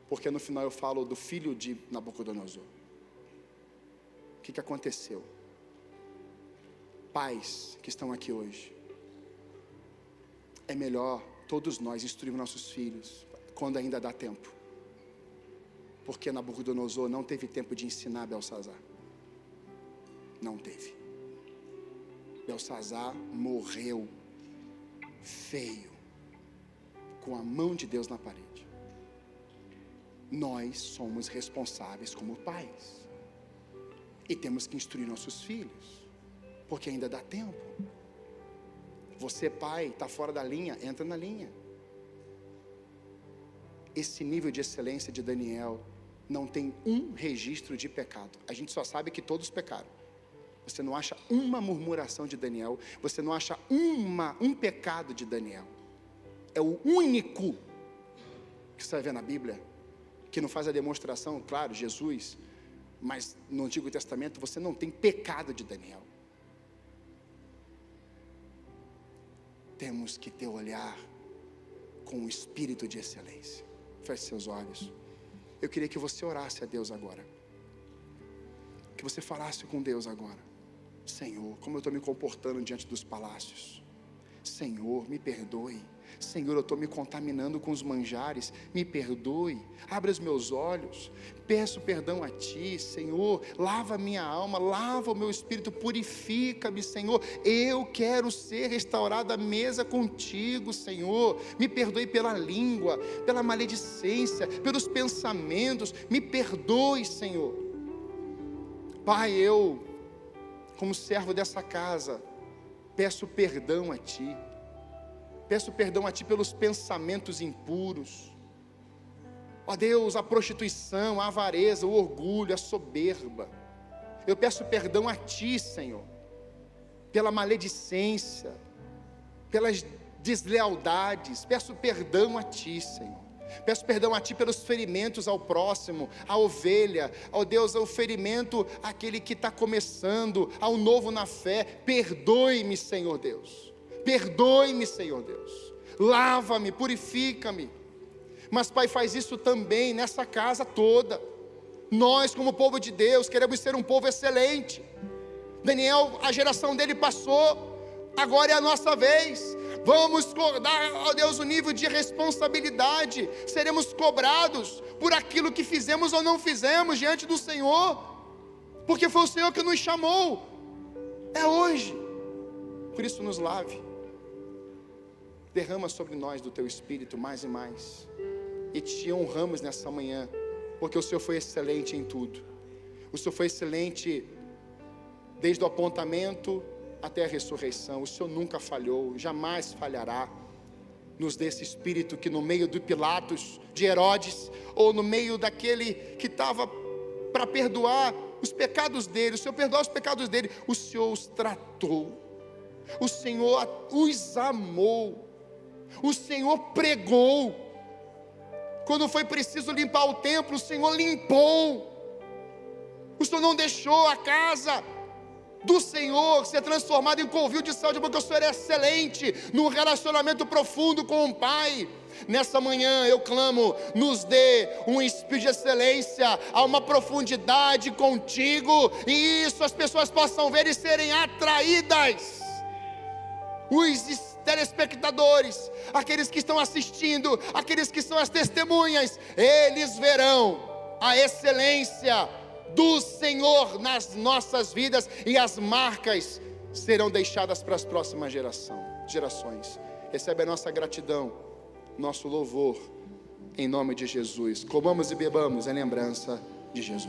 S1: Porque no final eu falo do filho de Nabucodonosor. O que aconteceu? Pais que estão aqui hoje, é melhor todos nós instruirmos nossos filhos quando ainda dá tempo. Porque Nabucodonosor não teve tempo de ensinar Belsazar. Não teve. Belsazar morreu feio, com a mão de Deus na parede. Nós somos responsáveis como pais, e temos que instruir nossos filhos, porque ainda dá tempo. Você, pai, está fora da linha, entra na linha. Esse nível de excelência de Daniel não tem um registro de pecado. A gente só sabe que todos pecaram. Você não acha uma murmuração de Daniel. Você não acha um pecado de Daniel. É o único que você vai ver na Bíblia que não faz a demonstração, claro, Jesus, mas no Antigo Testamento você não tem pecado de Daniel. Temos que ter olhar com um espírito de excelência. Feche seus olhos. Eu queria que você orasse a Deus agora. Que você falasse com Deus agora. Senhor, como eu estou me comportando diante dos palácios. Senhor, me perdoe. Senhor, eu estou me contaminando com os manjares, me perdoe, abre os meus olhos, peço perdão a Ti, Senhor, lava a minha alma, lava o meu espírito, purifica-me, Senhor, eu quero ser restaurado à mesa contigo, Senhor, me perdoe pela língua, pela maledicência, pelos pensamentos, me perdoe, Senhor. Pai, eu, como servo dessa casa, peço perdão a Ti. Peço perdão a Ti pelos pensamentos impuros. Ó Deus, a prostituição, a avareza, o orgulho, a soberba. Eu peço perdão a Ti, Senhor, pela maledicência, pelas deslealdades. Peço perdão a Ti, Senhor. Peço perdão a Ti pelos ferimentos ao próximo, à ovelha, ó Deus, ao ferimento àquele que está começando, ao novo na fé. Perdoe-me, Senhor Deus. Perdoe-me, Senhor Deus, lava-me, purifica-me. Mas Pai, faz isso também nessa casa toda. Nós, como povo de Deus, queremos ser um povo excelente. Daniel, a geração dele passou, agora é a nossa vez. Vamos dar, ó Deus, o nível de responsabilidade. Seremos cobrados por aquilo que fizemos ou não fizemos diante do Senhor, porque foi o Senhor que nos chamou. É hoje. Por isso nos lave. Derrama sobre nós do Teu Espírito mais e mais. E Te honramos nessa manhã, porque o Senhor foi excelente em tudo. O Senhor foi excelente desde o apontamento até a ressurreição. O Senhor nunca falhou, jamais falhará. Nos dê esse Espírito que no meio de Pilatos, de Herodes, ou no meio daquele que estava para perdoar os pecados dele, o Senhor perdoar os pecados dele, o Senhor os tratou. O Senhor os amou. O Senhor pregou. Quando foi preciso limpar o templo, o Senhor limpou. O Senhor não deixou a casa do Senhor ser transformada em covil de saúde, porque o Senhor é excelente num relacionamento profundo com o Pai. Nessa manhã eu clamo, nos dê um espírito de excelência, a uma profundidade contigo, e isso as pessoas possam ver e serem atraídas. Os telespectadores, aqueles que estão assistindo, aqueles que são as testemunhas, eles verão a excelência do Senhor nas nossas vidas, e as marcas serão deixadas para as próximas gerações. Recebe a nossa gratidão, nosso louvor, em nome de Jesus. Comamos e bebamos em lembrança de Jesus.